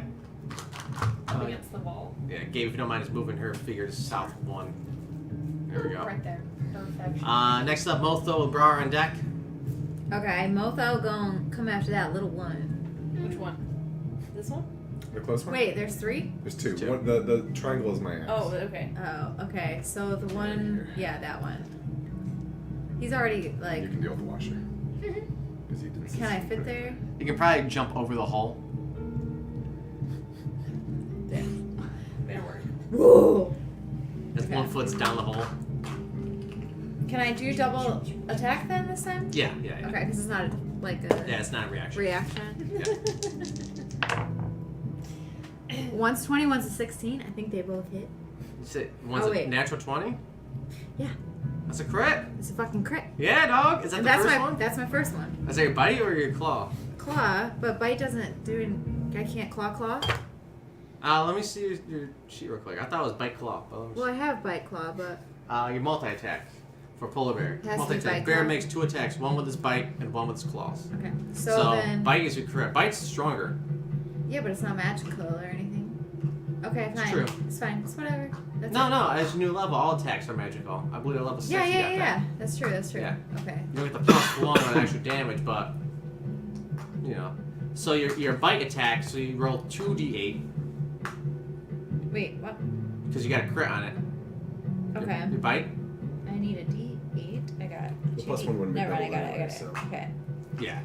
up against the wall. Yeah, Gabe, if you don't mind, just moving her figure to south 1. There we go. Right there. Perfect. Next up, Motho with Brar on deck. okay, Motho gonna come after that little one. which one? This one? The close one? Wait, there's 3? There's two. Two. One, the triangle is my axe. Oh, okay. Oh, okay. So the one, yeah, that one. He's already, like, You can deal with the washer. 'Cause he did can I fit there? You can probably jump over the hole. Better work. Whoa! That's Okay. 1 foot's down the hole. Can I do double attack then this time? Yeah. Okay, because it's not like a Yeah, it's not a reaction. reaction. Yeah. One's 20, one's a 16. I think they both hit. One's Oh, a wait. natural 20? Yeah. That's a crit. It's a fucking crit. Yeah, dog. Is that And the that's first my one? that's my first one. Is that your bite or your claw? Claw, but bite doesn't do. I can't claw. Let me see your sheet real quick. I thought it was bite claw. But let me Well, I have bite claw, but your multi-attack for polar bear. Has to be Multi-attack. bite Bear claw. makes 2 attacks, one with his bite and one with his claws. okay. So then, bite is your crit. Bite's stronger. yeah, but it's not magical or anything. Okay, It's fine. true. It's fine. It's whatever. That's No, it. no. As your new level, all attacks are magical. I believe at level 6 Yeah, you yeah, got yeah, that. yeah. That's true. That's true. Yeah. Okay. You don't get the +1 on extra damage, but you know. So your bite attack, so you roll 2d8 Wait, what? because you got a crit on it. Okay. Your bite? I need a D8. I got The two plus D- one wouldn't be Never mind. I double got it. anyway, so. Okay. Yeah.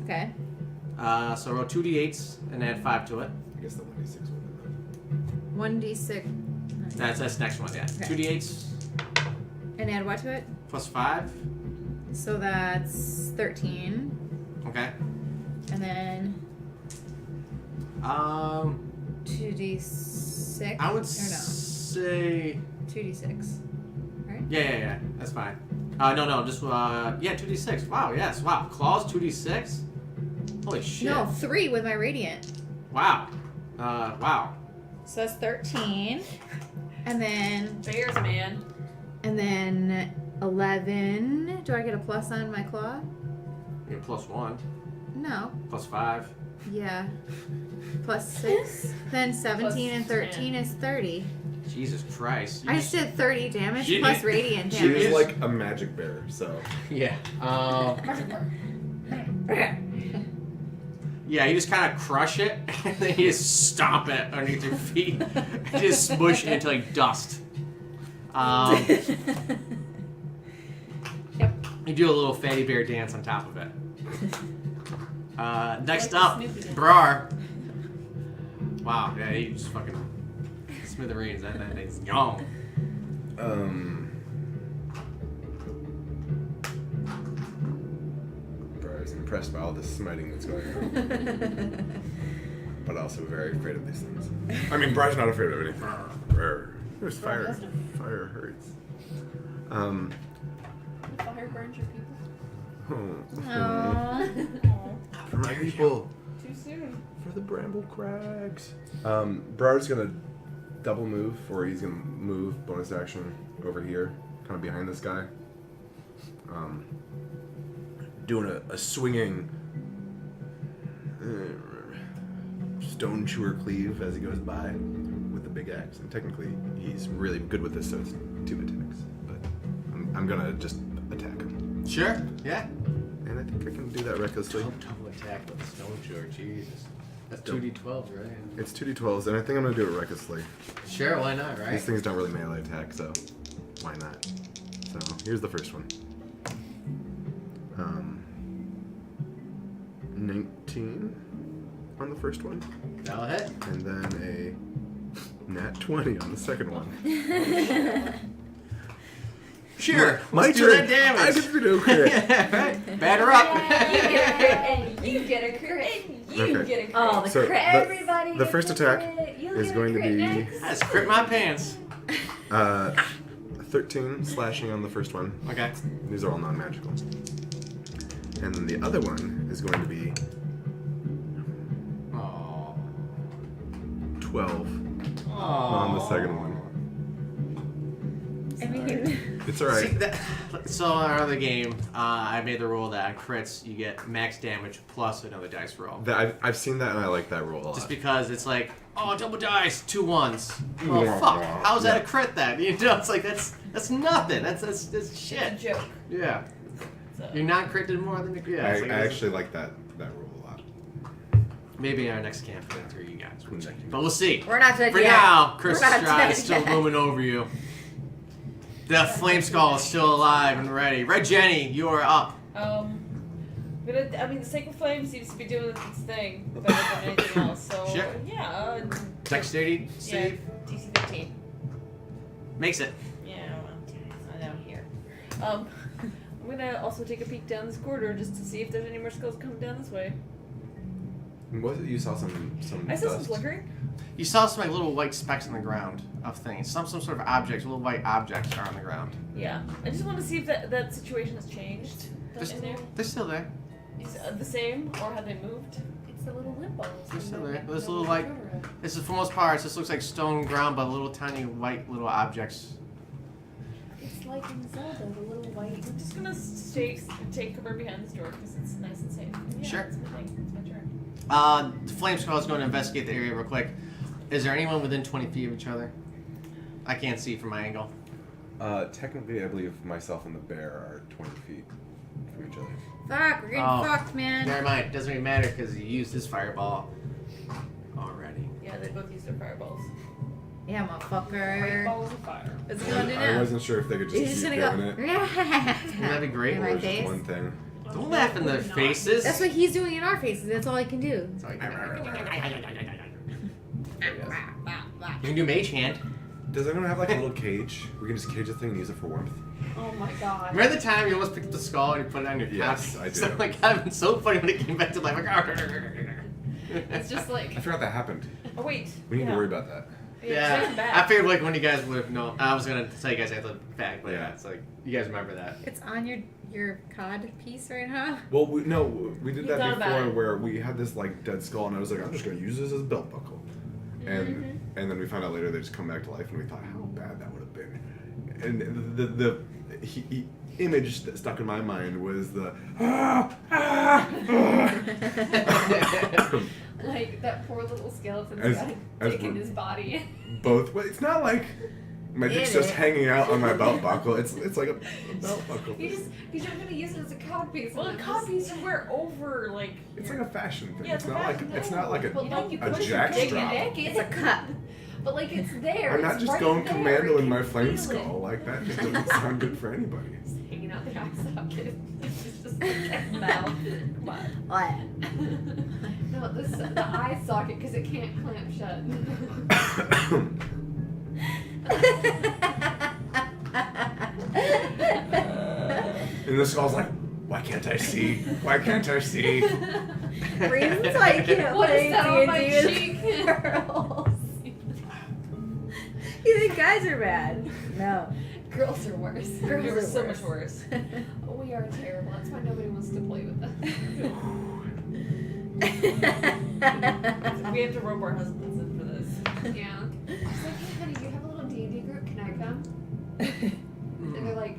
Okay. So roll 2d8s and add 5 to it. I guess the 1d6 would 1d6. That's the next one. Yeah. Okay. 2d8s And add what to it? plus 5. So that's 13. Okay. And then 2d6. I would Or no? say 2d6. Right? Yeah. That's fine. No. Just 2d6. Wow. Yes. Wow. Claws 2d6. Holy shit. No, 3 with my radiant. Wow. Wow. So that's 13. And then Bears, man. 11. Do I get a plus on my claw? You get +1. No. +5. Yeah. Plus 6. Then 17 and 13 is 30. Jesus Christ. I just did 30 damage She plus did- radiant She damage. is like a magic bear, so. Yeah. Yeah, you just kind of crush it, and then you just stomp it underneath your feet, and just smush it into like dust. Yep. You do a little fatty bear dance on top of it. Next up, Brar. Wow, yeah, he just fucking smithereens. That thing's young. Bro, I was impressed by all the smiting that's going on. But also very afraid of these things. I mean, Briar's not afraid of anything. There's fire. Fire hurts. Fire burns your people. Aww. For my people. Too soon. For the Bramble Crags. Briar's gonna double move, or he's gonna move bonus action over here, kind of behind this guy. Doing a swinging stone chewer cleave as he goes by with the big axe. And technically, he's really good with this, so it's 2 attacks. But I'm gonna just attack him. Sure. Yeah. And I think I can do that recklessly. Double attack with the stone chewer. Jesus. That's 2d12s, right? It's 2d12s, and I think I'm gonna do it recklessly. Sure. Why not? Right. These things don't really melee attack, so why not? So here's the first one. 19 on the first one, That'll hit. and then a nat 20 on the second one. Sure. My Let's do turn. that damage. I get to do crit. Yeah, right. Batter up. And you get a crit. And you Okay. get a crit. Oh, the So crit. Everybody the gets first a attack crit. You'll is get a going to crit be next. I just crit my pants. 13 slashing on the first one. Okay. These are all non-magical. And then the other one is going to be Oh. 12 on the second one. I mean, It's alright. See, so in our other game, I made the rule that on crits you get max damage plus another dice roll. I've seen that and I like that rule a lot. Just because it's like, oh, double dice, 2 1s. Well, fuck. How's that a crit then? You know, it's like that's nothing. That's shit. It's a joke. Yeah. So. You're not critted more than the yeah. I it's like, actually like that rule a lot. maybe in our next camp we'll enter you guys. We'll check. But we'll see. we're not dead For yet. now, Chris We're not Strahd dead is still yet. looming over you. The flame skull is still alive and ready. Red Jenny, you are up. The Sacred Flame seems to be doing its thing better than anything else. So Sure. yeah. Dexterity Yeah. save DC 15. makes it. Yeah, I know here. I'm gonna also take a peek down this corridor just to see if there's any more skulls coming down this way. Was it you saw some I saw some dust? flickering. You saw some like little white specks on the ground of things. Some sort of objects, little white objects are on the ground. Yeah, I just want to see if that situation has changed in there. They're still there. Is it the same, or have they moved? It's the little limp balls. They're still there. They're There's little like cover up. this is for most parts. This looks like stone ground, but little tiny white little objects. It's like in Zelda, the little white. I'm just gonna take cover behind this door because it's nice and safe. Yeah, Sure. That's my thing. That's my turn. The flame skull is going to investigate the area real quick. Is there anyone within 20 feet of each other? I can't see from my angle. Technically, I believe myself and the bear are 20 feet from each other. Fuck, we're getting Oh. fucked, man. Never mind. Doesn't even matter because he used his fireball already. Yeah, they both used their fireballs. Yeah, Great motherfucker. balls of fire. What's he gonna do I now? wasn't sure if they could just He's keep just doing gonna it. go. Yeah. That'd be great. In Or my it's just face. one thing. Don't laugh in their faces. That's what he's doing in our faces. That's all I can do. Sorry. You can do mage hand. Does anyone have like a little cage? We can just cage the thing and use it for warmth. Oh my god. Remember the time you almost picked up the skull and you put it on your Yes, couch? I do. So like, that would been so funny when it came back to life. Like, It's just like. I forgot that happened. Oh wait. We need yeah. to worry about that. Yeah, Yeah, I figured like when you guys would have known. I was gonna tell you guys after the fact, but Yeah. it's like you guys remember that. It's on your COD piece right now. Well, we did You that thought about before it. where we had this like dead skull, and I was like, I'm just gonna use this as a belt buckle, and then we found out later they just come back to life, and we thought how bad that would have been, and the image that stuck in my mind was the Like that poor little skeleton As- got as dick in we're- his body. both. But it's not like my dick's It just is. hanging out on my belt buckle. It's like a belt buckle. Because you're gonna use it as a cod piece. Well, and a then copies you wear over like. It's like a fashion thing. Yeah, it's it's a not like fashion- it's not like But a. like you a push your dick jackstrap. neck in. It's a cup. But like it's there. I'm not it's just right going there. commando You in my can flame feel skull. it. Like that just doesn't sound good for anybody. Just hanging out the eye socket. It's just like mouth. What? No, the eye socket because it can't clamp shut. And the skull's like, why can't I see? Why can't I see? Reasons why you can't What play is that on my D&D cheek? with girls. You think guys are bad? No. Girls are worse. Girls You're are so worse. much worse. We are terrible. That's why nobody wants to play with us. We have to rope our husbands in for this. Yeah. It's like, hey, honey, do you have a little D&D group? Can I come? And they're like,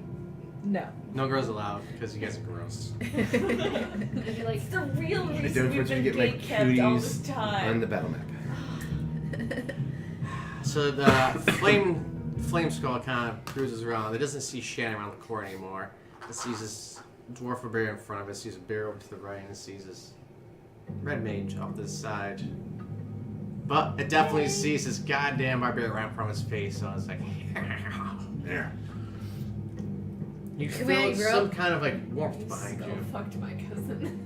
No. No girls allowed because you guys are gross. and you're like, It's the real I reason don't we've want you to been get my gate kept all this cooties time. on the battle map. So the flame skull kind of cruises around. It doesn't see Shannon around the corner anymore. It sees this dwarf bear in front of it. It sees a bear over to the right, and it sees this red mage off to the side. But it definitely sees this goddamn barbarian right in front of his face. So it's like, Yeah. you Come here, feel girl. some kind of like warmth behind so you, fucked my cousin.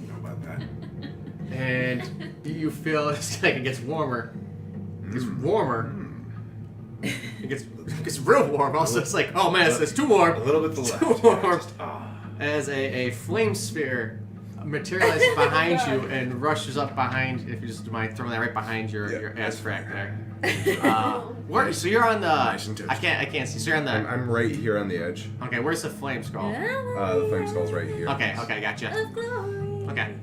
Know about that. and you feel it's like it gets warmer. It gets warmer. It gets real warm. Also, it's like, oh man, it's too warm. A little bit to the Too left. warm. Just, As a flame sphere materializes behind you and rushes up behind. If you just mind throwing that right behind your ass frack there. So you're on the. Nice and touchy. I can't see. So you're on the. I'm right here on the edge. Okay, where's the flame skull? The flame skull's right here. Okay, gotcha. Okay.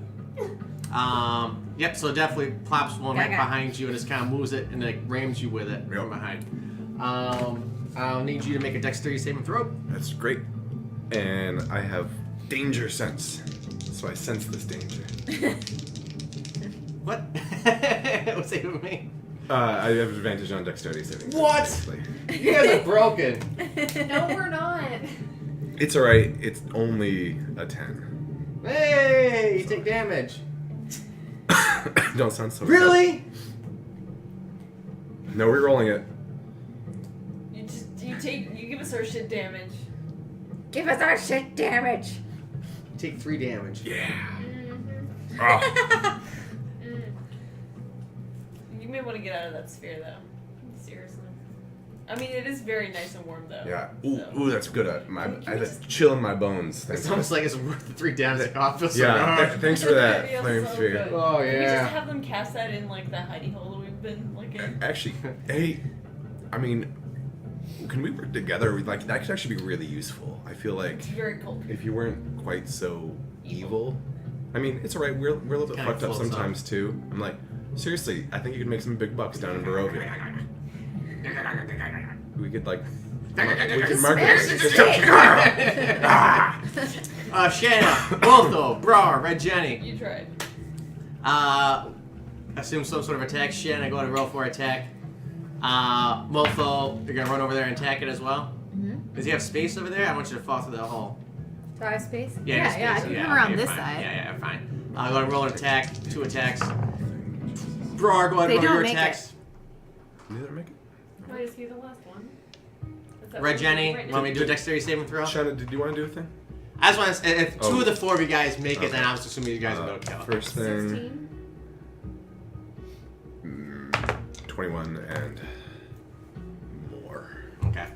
Yep. So it definitely plops one right Gaga. behind you and just kind of moves it and like rams you with it from behind. I'll need you to make a dexterity saving throw. That's great. And I have danger sense. So I sense this danger. What? What's it with me? I have advantage on dexterity saving. What? Basically. You guys are broken. No, we're not. It's alright. It's only a 10. Hey, you take damage. Don't sound so Really? No, we're rolling it. You give us our shit damage. Give us our shit damage. Take 3 damage. Yeah. Mm-hmm. Oh. You may want to get out of that sphere though. Seriously. I mean, it is very nice and warm though. Yeah. So. Ooh, that's good. I have a chill in my bones. Thanks It's for almost like it's worth the 3 damage. I feel so Yeah, good. thanks for that, Feels flame so sphere. good. Oh Can we just yeah. have them cast that in like the hidey hole that we've been like in? Actually, hey, I mean, can we work together? Like that could actually be really useful. I feel like It's very cold. if you weren't quite so evil, I mean, it's alright. We're a little bit Kinda fucked up floats sometimes too. I'm like, seriously, I think you could make some big bucks down in Barovia. We could like, we could market it. Shanna, Boltho, Brar, Red Jenny. You tried. Assume some sort of attack. Shanna, go ahead and roll for attack. Boltho, you're gonna run over there and attack it as well. Mm-hmm. Does he have space over there? I want you to fall through the hole. Do I have space? Yeah, yeah, space. I can come around you're this fine. side. Yeah, fine. Go ahead and roll an attack. 2 attacks. Brar, go ahead They and roll don't your make attacks. Neither make it. Can I just be the last one? Is that Red what Jenny, we're doing right want me to do a now? dexterity saving throw? Shanna, did you want to do a thing? I just want to. If 2 of the 4 of you guys make it, Okay. then I was assuming you guys will go kill it. First thing, 16? 21 and more. Okay.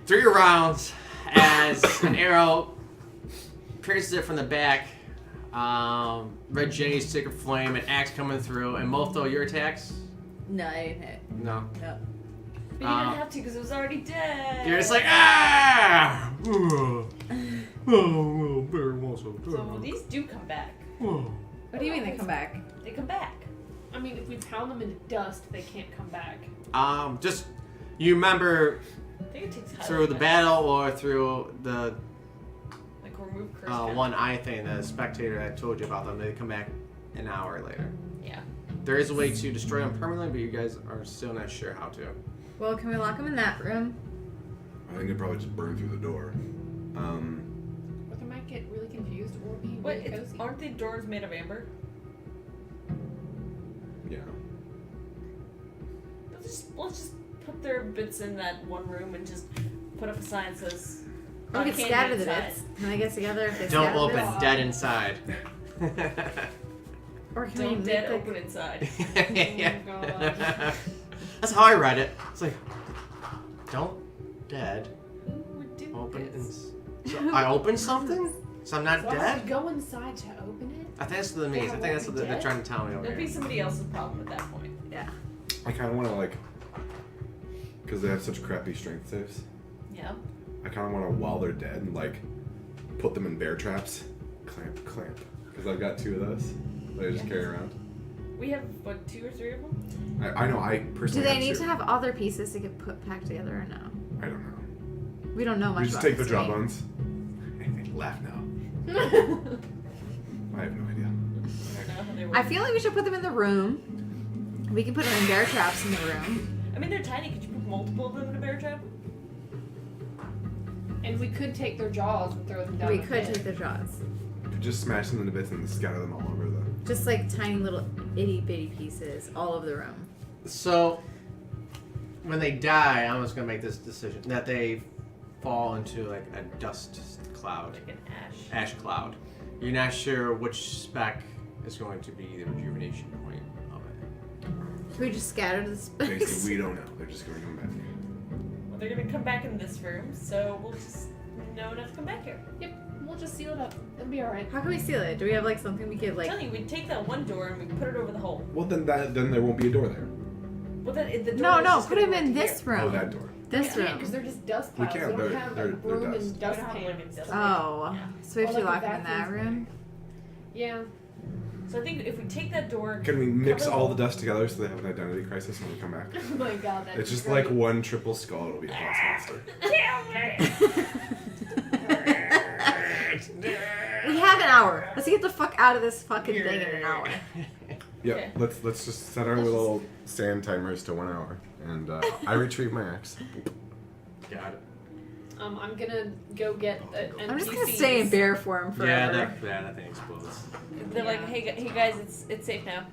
3 rounds as an arrow pierces it from the back. Red Jenny's stick of flame, an axe coming through, and Molto, your attacks? No, I didn't hit. No. No. But you didn't have to because it was already dead. You're just like, ah! Oh, bear muscle. So these do come back. What do you mean they come back? They come back. I mean, if we pound them into dust, they can't come back. Just you remember I think it takes through the battle or through the like remove curse. one eye thing, the spectator that told you about them, they come back an hour later. Yeah. There is a way to destroy them permanently, but you guys are still not sure how to. Well, can we lock them in that room? I think they'd probably just burn through the door. Or they might get really confused or be What? really cozy. Aren't the doors made of amber? Yeah. Let's just put their bits in that one room and just put up a sign that says. Or we "Not can candy scatter the inside." bits. Can they get together if they Don't scatter open, the bits? dead inside. Or can Don't we dead make open inside. Yeah. Oh, God. That's how I read it. It's like, don't dead Who would do open. this? So I opened something? So I'm not So I have dead? to go inside to open it? I think that's the maze. I think that's what they're trying to tell me over That'd be here. somebody else's problem at that point. Yeah. I kind of want to like, because they have such crappy strength saves. Yeah. I kind of want to, while they're dead, like, put them in bear traps. Clamp. Because I've got 2 of those that I just carry around. We have what, 2 or 3 of them? I know. I Do personally. they have need 2. to have other pieces to get put back together or no? I don't know. We don't know much We just about take the this jaw game. bones. Laugh now. I have no idea. I don't know how they work. I feel like we should put them in the room. We can put them in bear traps in the room. I mean, they're tiny. Could you put multiple of them in a bear trap? And we could take their jaws and throw them down We the could pit. take their jaws. Just smash them into bits and scatter them all over the. Just like tiny little itty bitty pieces all over the room. So, when they die, I'm just going to make this decision that they fall into like a dust cloud, Like an ash. ash cloud. You're not sure which spec is going to be the rejuvenation point of it. Can we just scatter the Basically, space? we don't know. They're just going to come back. Well, they're gonna come back in this room, so we'll just know not to come back here. Yep, we'll just seal it up. It'll be alright. How can we seal it? Do we have like something we could I'm like? telling you, we take that one door and we put it over the hole. Well, then there won't be a door there. Well, then the door No, is no, just put gonna him go in into this here. room. Oh, that door. This we room. because they're just dust We piles. can't, We they're- don't have they're a broom dust. and We don't dust have pan. one in dust. Oh, Yeah. so we have Or to like a lock him in that bathroom room. Yeah. So I think if we take that door, Can we mix cover all the dust together so they have an identity crisis when we come back? Oh my god, that's It's just great. like one triple skull. It'll be a boss monster. We have an hour. Let's get the fuck out of this fucking thing in an hour. Yep. Okay. Let's just set our little sand timers to 1 hour, and I retrieve my axe. Got it. I'm gonna go get an I'm just gonna stay in bear form Yeah, forever. that thing explodes. they're like, hey guys, it's safe now.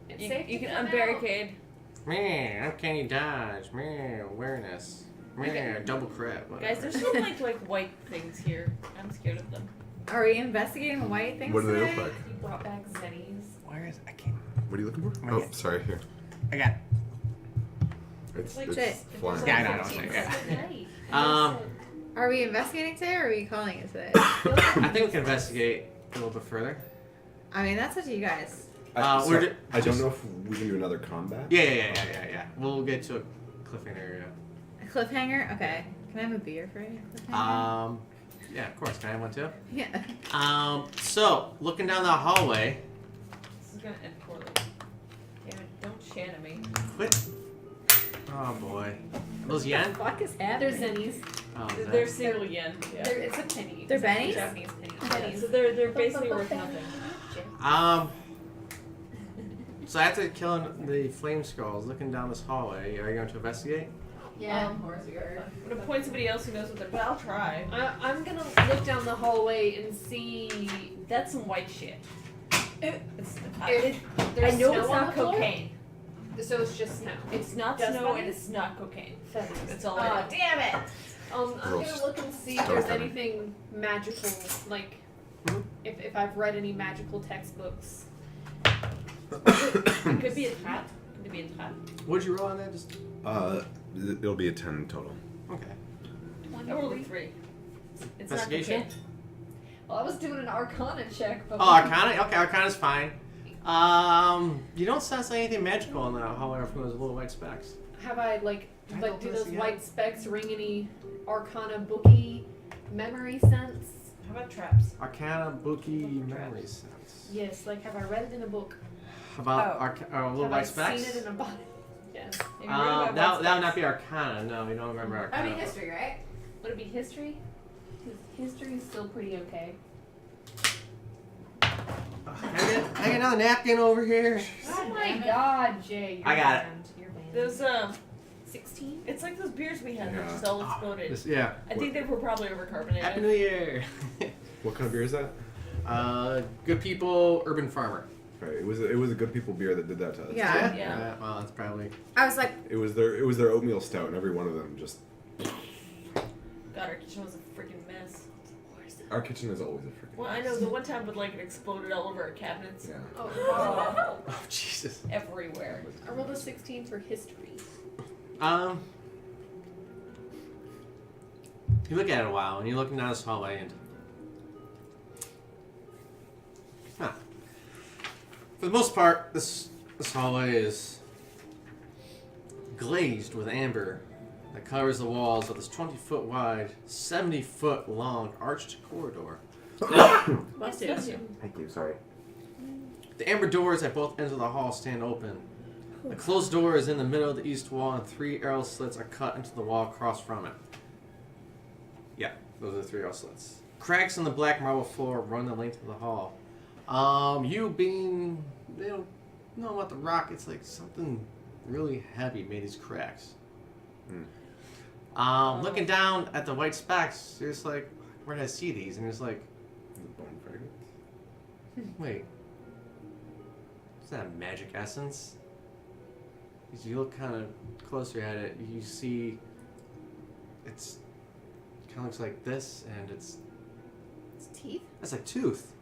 It's You, safe you to can come unbarricade. Man, uncanny dodge. Man, awareness. Man, double crit. Guys, there's some like white things here. I'm scared of them. Are we investigating the white things What do they today? look like? You brought back zennies. Where is I can't. What are you looking for? Right Oh, here. sorry. Here. I got. It's Like this. flying. Yeah, I know, I know, yeah. Are we investigating today or are we calling it today? I think we can investigate a little bit further. I mean, that's up to you guys. We're I don't know if we can do another combat. Yeah. We'll get to a cliffhanger. A cliffhanger? Okay. Can I have a beer for you? Yeah. Yeah, of course. Can I have one too? Yeah. So looking down the hallway. This is gonna end poorly. Damn it! Don't shan at me. Quit. Oh boy. Those yen? What the fuck is They're happening? zennies. Oh, is They're that- single yen. Yeah. It's a penny. They're It's a pennies? Japanese penny. Yeah, Pennies. so they're basically worth nothing. So after killing the flame skulls, looking down this hallway, are you going to investigate? Yeah, of course we are. I'm gonna point somebody else who knows what they're. But I'll try. I'm gonna look down the hallway and see. That's some white shit. It's, There's I know snow it's on not the floor? cocaine. So it's just snow. It's not Dust snow and bunnies? it's not cocaine. Feathers. It's all. Oh, I know. damn it! I'm Girls, gonna look and see if start there's coming. anything magical, like if I've read any magical textbooks. It could be a trap. Could be a trap. What'd you roll on that? Just It'll be a 10 total. okay. I rolled a 3. It's not Investigation? cocaine. Well, I was doing an Arcana check, but Oh, Arcana. Okay, Arcana's fine. You don't sense anything magical in that hallway from those little white specks. Have I Can I go do for this those again? white specks ring any Arcana booky memory sense? How about traps? Arcana, booky, Looking memory traps. sense. Yes, like have I read it in a book? How about Oh. little Have white I specks? seen it in a book? Yes. If you read about That white would not be Arcana. No, you don't remember Arcana. That'd be history, right? Would it be history? 'Cause history is still pretty okay. Can I get another napkin over here? Oh my god, Jay. You're I got it. banned. You're banned. Those 16? it's like those beers we had that Yeah. just all exploded. Yeah. I think they were probably overcarbonated. Happy New Year. What kind of beer is that? Good people, urban farmer. Right. It was a Good People beer that did that to us. Yeah. Yeah. Well, that's probably. I was like, It was their oatmeal stout, and every one of them just. God, our kitchen was a freaking mess. Our kitchen is always a freaking. Well, I know the one time, but like it exploded all over our cabinets. Yeah. Oh, It was wow. awful. Oh Jesus. Everywhere. I rolled a 16 for history. You look at it a while, and you're looking down this hallway, and for the most part, this hallway is glazed with amber that covers the walls of this 20-foot wide, 70-foot long arched corridor. Bless you. Thank you. Sorry. The amber doors at both ends of the hall stand open. The closed door is in the middle of the east wall, and 3 arrow slits are cut into the wall across from it. Yeah, those are the 3 arrow slits. Cracks in the black marble floor run the length of the hall. You being, know about the rock, it's like something really heavy made these cracks. Looking down at the white specks, you're just like, where did I see these? And it's like, Bone fragrance. wait, is that a magic essence? As you look kind of closer at it, you see it's kind of looks like this, and it's teeth? that's a tooth.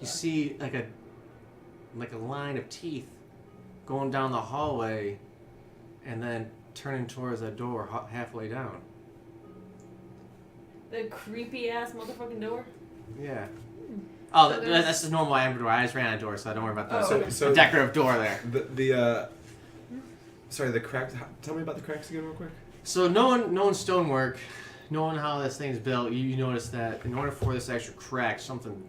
You see like a line of teeth going down the hallway, and then turning towards that door halfway down. The creepy ass motherfucking door. Yeah. Oh, So there's- that's just normal amber door. I just ran out of door, so don't worry about that. Oh, So, the decorative door there. Sorry, the cracks. Tell me about the cracks again, real quick. So knowing stonework, knowing how this thing's built, you notice that in order for this to actually crack, something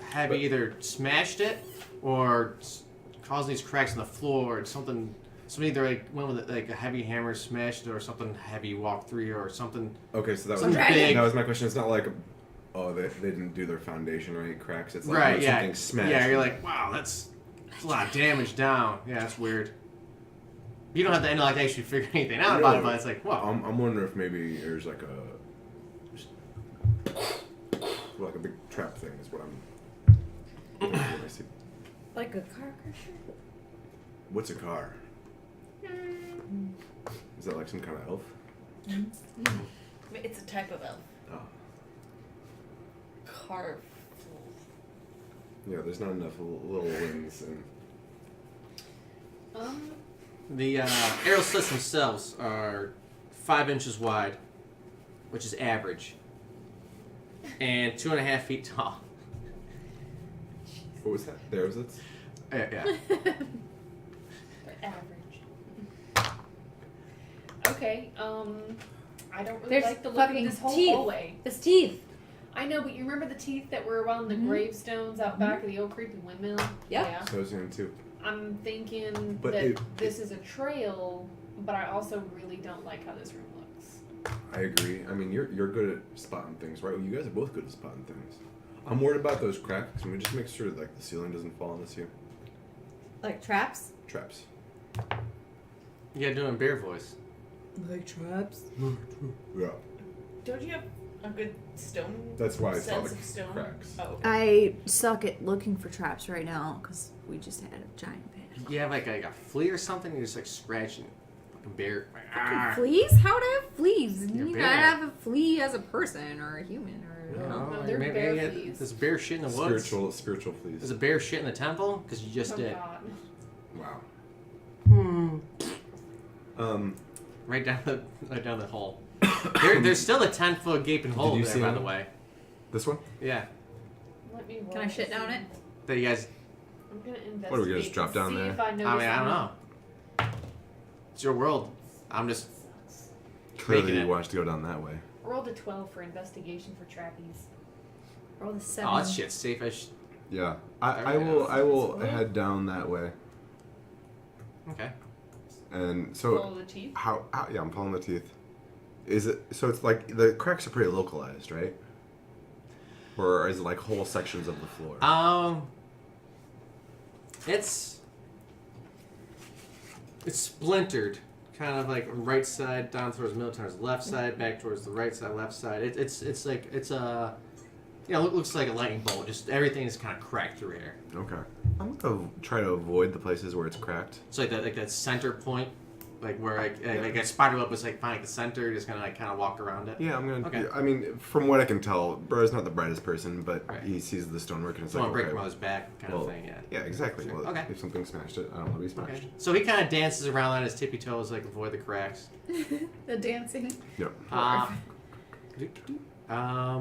heavy either smashed it or caused these cracks in the floor, or something either like went with like a heavy hammer smashed it, or something heavy walked through, or something. Okay, so that was Something big. that was my question. It's not like, they didn't do their foundation right, cracks. It's like Right, yeah. something smashed. Yeah, you're like, wow, that's a lot of damage down. Yeah, that's weird. You don't have to like actually figure anything out about it, but it's like, wow. I'm wondering if maybe there's like a big trap thing is what I'm. When I see. Like a car crusher? What's a car? Is that like some kind of elf? I mean, it's a type of elf. Oh. Carve. Yeah, there's not enough little wings and. The arrow slits themselves are 5 inches wide, which is average, and 2.5 feet tall. What was that? The arrow slits? Yeah. They're average. Okay, I don't really There's like the look of fucking this whole teeth. hallway. It's teeth. I know, but you remember the teeth that were on the gravestones out back of the old creepy windmill? Yep. Yeah. So I was doing too. I'm thinking But that this is a trail, but I also really don't like how this room looks. I agree. I mean, you're good at spotting things, right? Well, you guys are both good at spotting things. I'm worried about those cracks. Can we just make sure that like the ceiling doesn't fall on us here? Like traps? Traps. You gotta do it in bear voice. Like traps? Yeah. Don't you have a good stone? That's why I saw sense the of stone? cracks. Oh, okay. I suck at looking for traps right now because we just had a giant pit. You have like a flea or something, you're just like scratching. Fucking bear. Fucking fleas? How would I have fleas? You're You bear. not have a flea as a person or a human or No, they're maybe bear you get fleas. this bear shit in the woods. Spiritual fleas. There's a bear shit in the temple because you just Oh, did. God. Wow. Right down the hole. There's still a 10-foot gaping hole you there, see by him? the way. This one? Yeah. Let me roll Can I shit to down see. it? that you guys? I'm gonna investigate. What, do we just drop and down see there? If I, I mean, notice I don't any- know. It's your world. I'm just. Clearly, Making you it. want us to go down that way. Rolled a 12 for investigation for trappies. Roll the 7. Oh, that shit's safe as. Yeah, I Everything will. else I will is- head down that way. Okay. And so, Follow the teeth. how? Yeah, I'm following the teeth. Is it so? It's like the cracks are pretty localized, right? Or is it like whole sections of the floor? It's splintered, kind of like right side down towards the middle, towards the left side, back towards the right side, left side. It's like it's a, looks like a lightning bolt. Just everything is kind of cracked through here. Okay. I'm gonna try to avoid the places where it's cracked. It's like that center point, like where like a spider web was like finding the center, just gonna like kind of walk around it. Yeah, I'm gonna. Okay. I mean, from what I can tell, Bro's not the brightest person, but Right. he sees the stonework and it's So I like, break okay, your mother's back, kind well, of thing. Yeah. yeah, exactly. Sure. Well, Okay. if something smashed it, I don't want to be smashed. Okay. So he kind of dances around on his tippy toes, like avoid the cracks. The dancing. Yep.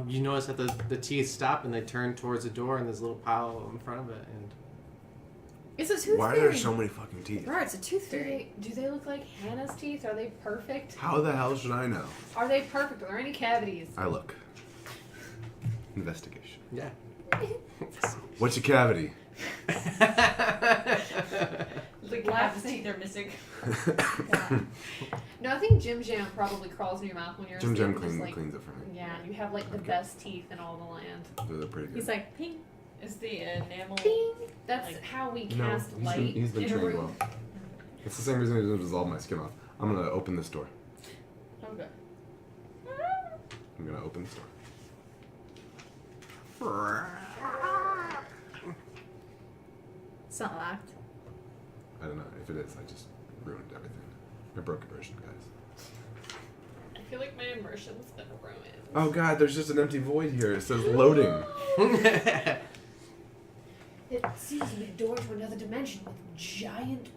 You notice that the teeth stop and they turn towards the door, and there's a little pile in front of it. And It's a tooth Why are fairy. there so many fucking teeth? Right, it's a tooth Do fairy. they look like Hannah's teeth? Are they perfect? How the hell should I know? Are they perfect? Are there any cavities? I look. Investigation. yeah. What's your cavity? Like Last half his thing. teeth are missing. No, I think Jim Jam probably crawls in your mouth when you're Jim asleep Jam and just, like, cleans it for me. Yeah, you have like the Okay. best teeth in all the land. They're pretty good. He's like, ping. Is the enamel? Ping! That's Like- how we No, cast he's light been in a trained room. well. It's the same reason he doesn't dissolve my skin off. I'm gonna open this door. Okay. I'm gonna open this door. It's not locked. I don't know. If it is, I just ruined everything. I broke immersion, guys. I feel like my immersion's been ruined. Oh god, there's just an empty void here. It says loading. It seems to be a door to another dimension with giant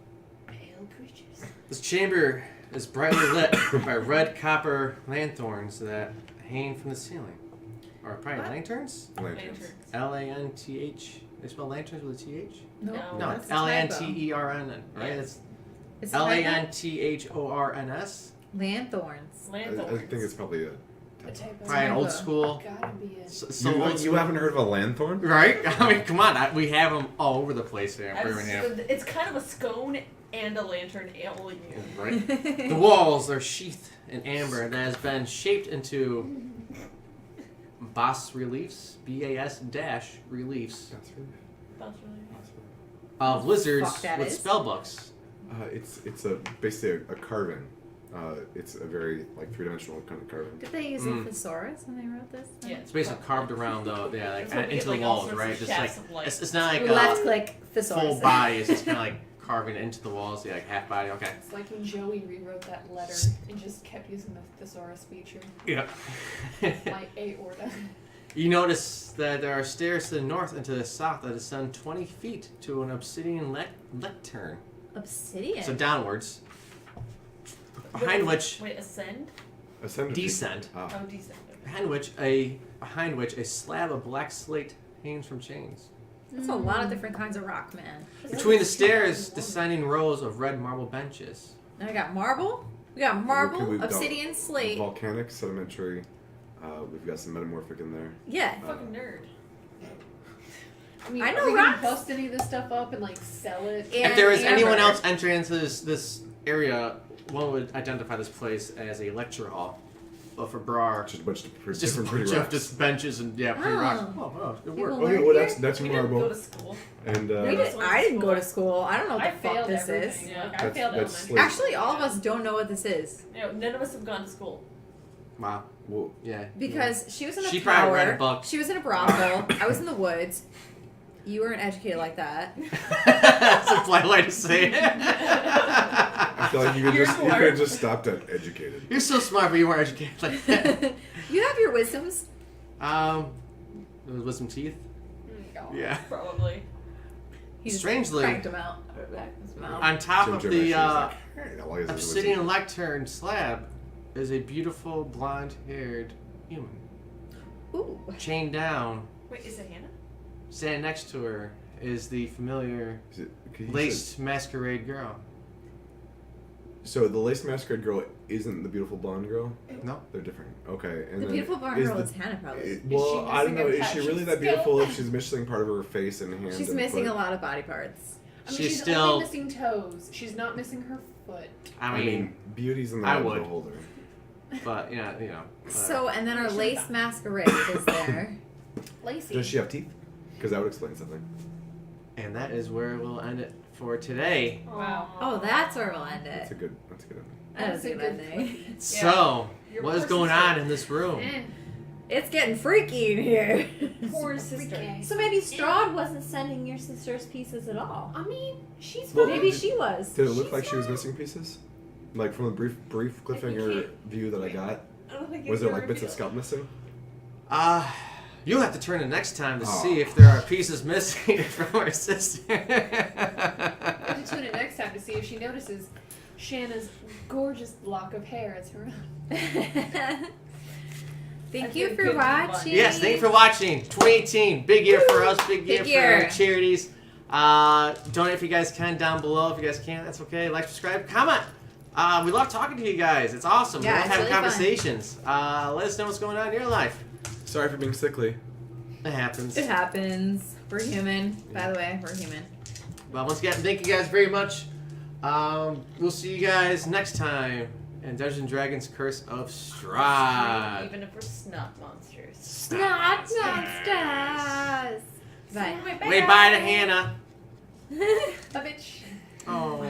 pale creatures. This chamber is brightly lit by red copper lanthorns that hang from the ceiling. Or probably What? lanterns? Lanterns. Lanth. They spell lanterns with a th? No, No, No, that's it's a typo. Lantern, right? Yeah. It's It's a typo? Lanthorns. Lanthorns. I Lanthorns. think it's probably a. A typo. Probably an old Typo. school. Gotta be it. So You, old you school. haven't heard of a lanthorn? Right? I mean, come on. We have them all over the place there in Birmingham. It's kind of a scone and a lantern alien. Right? The walls are sheathed in amber that has been shaped into bas reliefs, BAS dash reliefs That's really. That's really of lizards Fuck that with is. spell books. It's a basically a carving. It's a very like 3-dimensional kind of carving. Did they use a thesaurus when they wrote this? Yeah. It's basically carved around the like That's what we into get, the like, all walls, sorts right? of Just like shafts of light. it's not like Left click thesaurus. full body. It's just kind of like carving into the walls. Yeah, like half body. Okay. It's like when Joey rewrote that letter and just kept using the thesaurus feature. Yep. My aorta. You notice that there are stairs to the north and to the south that ascend 20 feet to an obsidian lectern. Obsidian. So downwards. Behind which Wait, ascend? Ascend. descent. Oh, descend. Okay. Behind which a slab of black slate hangs from chains. That's a lot of different kinds of rock, man. Between the stairs, descending rows of red marble benches. Now we got marble. We got marble, We've got obsidian, slate. Volcanic, sedimentary. We've got some metamorphic in there. Yeah. Fucking nerd. I mean, I know are we gonna rocks. bust any of this stuff up and like sell it? And If there was amber. anyone else entering into this area, one would identify this place as a lecture hall. But for Brar, Just a bunch of it's just a different pretty bunch of rocks. just benches and pretty rocks. Oh. Oh, good People work. Oh yeah, learn well here? that's We didn't go marble. to school. And We did, I didn't go to school. I don't know what I the fuck failed this everything. is. Yeah. Like, I That's- failed that's elementary. slate. Actually, all of us don't know what this is None of us have gone to school. Wow. well, Yeah. because she was in a She tower. probably read a book. She was in a brothel. I was in the woods. You weren't educated like that. That's a polite way to say it. I feel like you could You're just smart. have just stopped at educated. You're so smart, but you weren't educated like that. You have your wisdoms. With some teeth. No. Yeah. Probably. He just Strangely, cranked them out. Back in his mouth. on top Jim of Jim the actually is like, hey, now why is this obsidian wisdom? lectern slab is a beautiful blonde-haired human. Ooh. Chained down, Wait, is it Hannah? standing next to her is the familiar Is it, 'cause you laced masquerade girl. So the lace masquerade girl isn't the beautiful blonde girl? No. They're different. Okay. And The then beautiful blonde is girl the- is Hannah, probably. well, I don't missing know. a Is patch she of really that skin? beautiful if she's missing part of her face and hand? She's and missing foot? a lot of body parts. I mean, She's she's still- only missing toes. She's not missing her foot. I I mean, mean, beauty's in the I eye of the would. beholder. but yeah, you know. So, and then our lace masquerade is there. Lacey. Does she have teeth? Because that would explain something. And that is where we'll end it for today. Wow. Oh, that's where we'll end That's it. a good. That's a good ending. That was a good ending. So, Your what is poor going sister. on in this room? Eh. It's getting freaky in here. Poor sister. So maybe Strahd wasn't sending your sister's pieces at all. I mean, she's Well, fine. Maybe she was. Did it look She's like she was fine. missing pieces? Like from the brief cliffhanger view that I got, I don't think was it's there gonna like bits of reveal. scalp missing? You'll have to turn in next time to Oh. see if there are pieces missing from our sister. I have to tune in next time to see if she notices Shanna's gorgeous lock of hair as her own. Thank That's you a for good one. watching. Yes, thank you for watching. 2018, big year for us, big year Big for year. charities. Donate if you guys can down below. If you guys can't, that's okay. Like, subscribe, comment. We love talking to you guys. It's awesome. Yeah, we love it's having really fun. conversations. Let us know what's going on in your life. Sorry for being sickly. It happens. It happens. We're human. By the way, we're human. But once again, thank you guys very much. We'll see you guys next time in Dungeons and Dragons Curse of Strahd. Even if we're snot monsters. Not monsters. Bye. Wait, bye to Hannah. A bitch. Oh.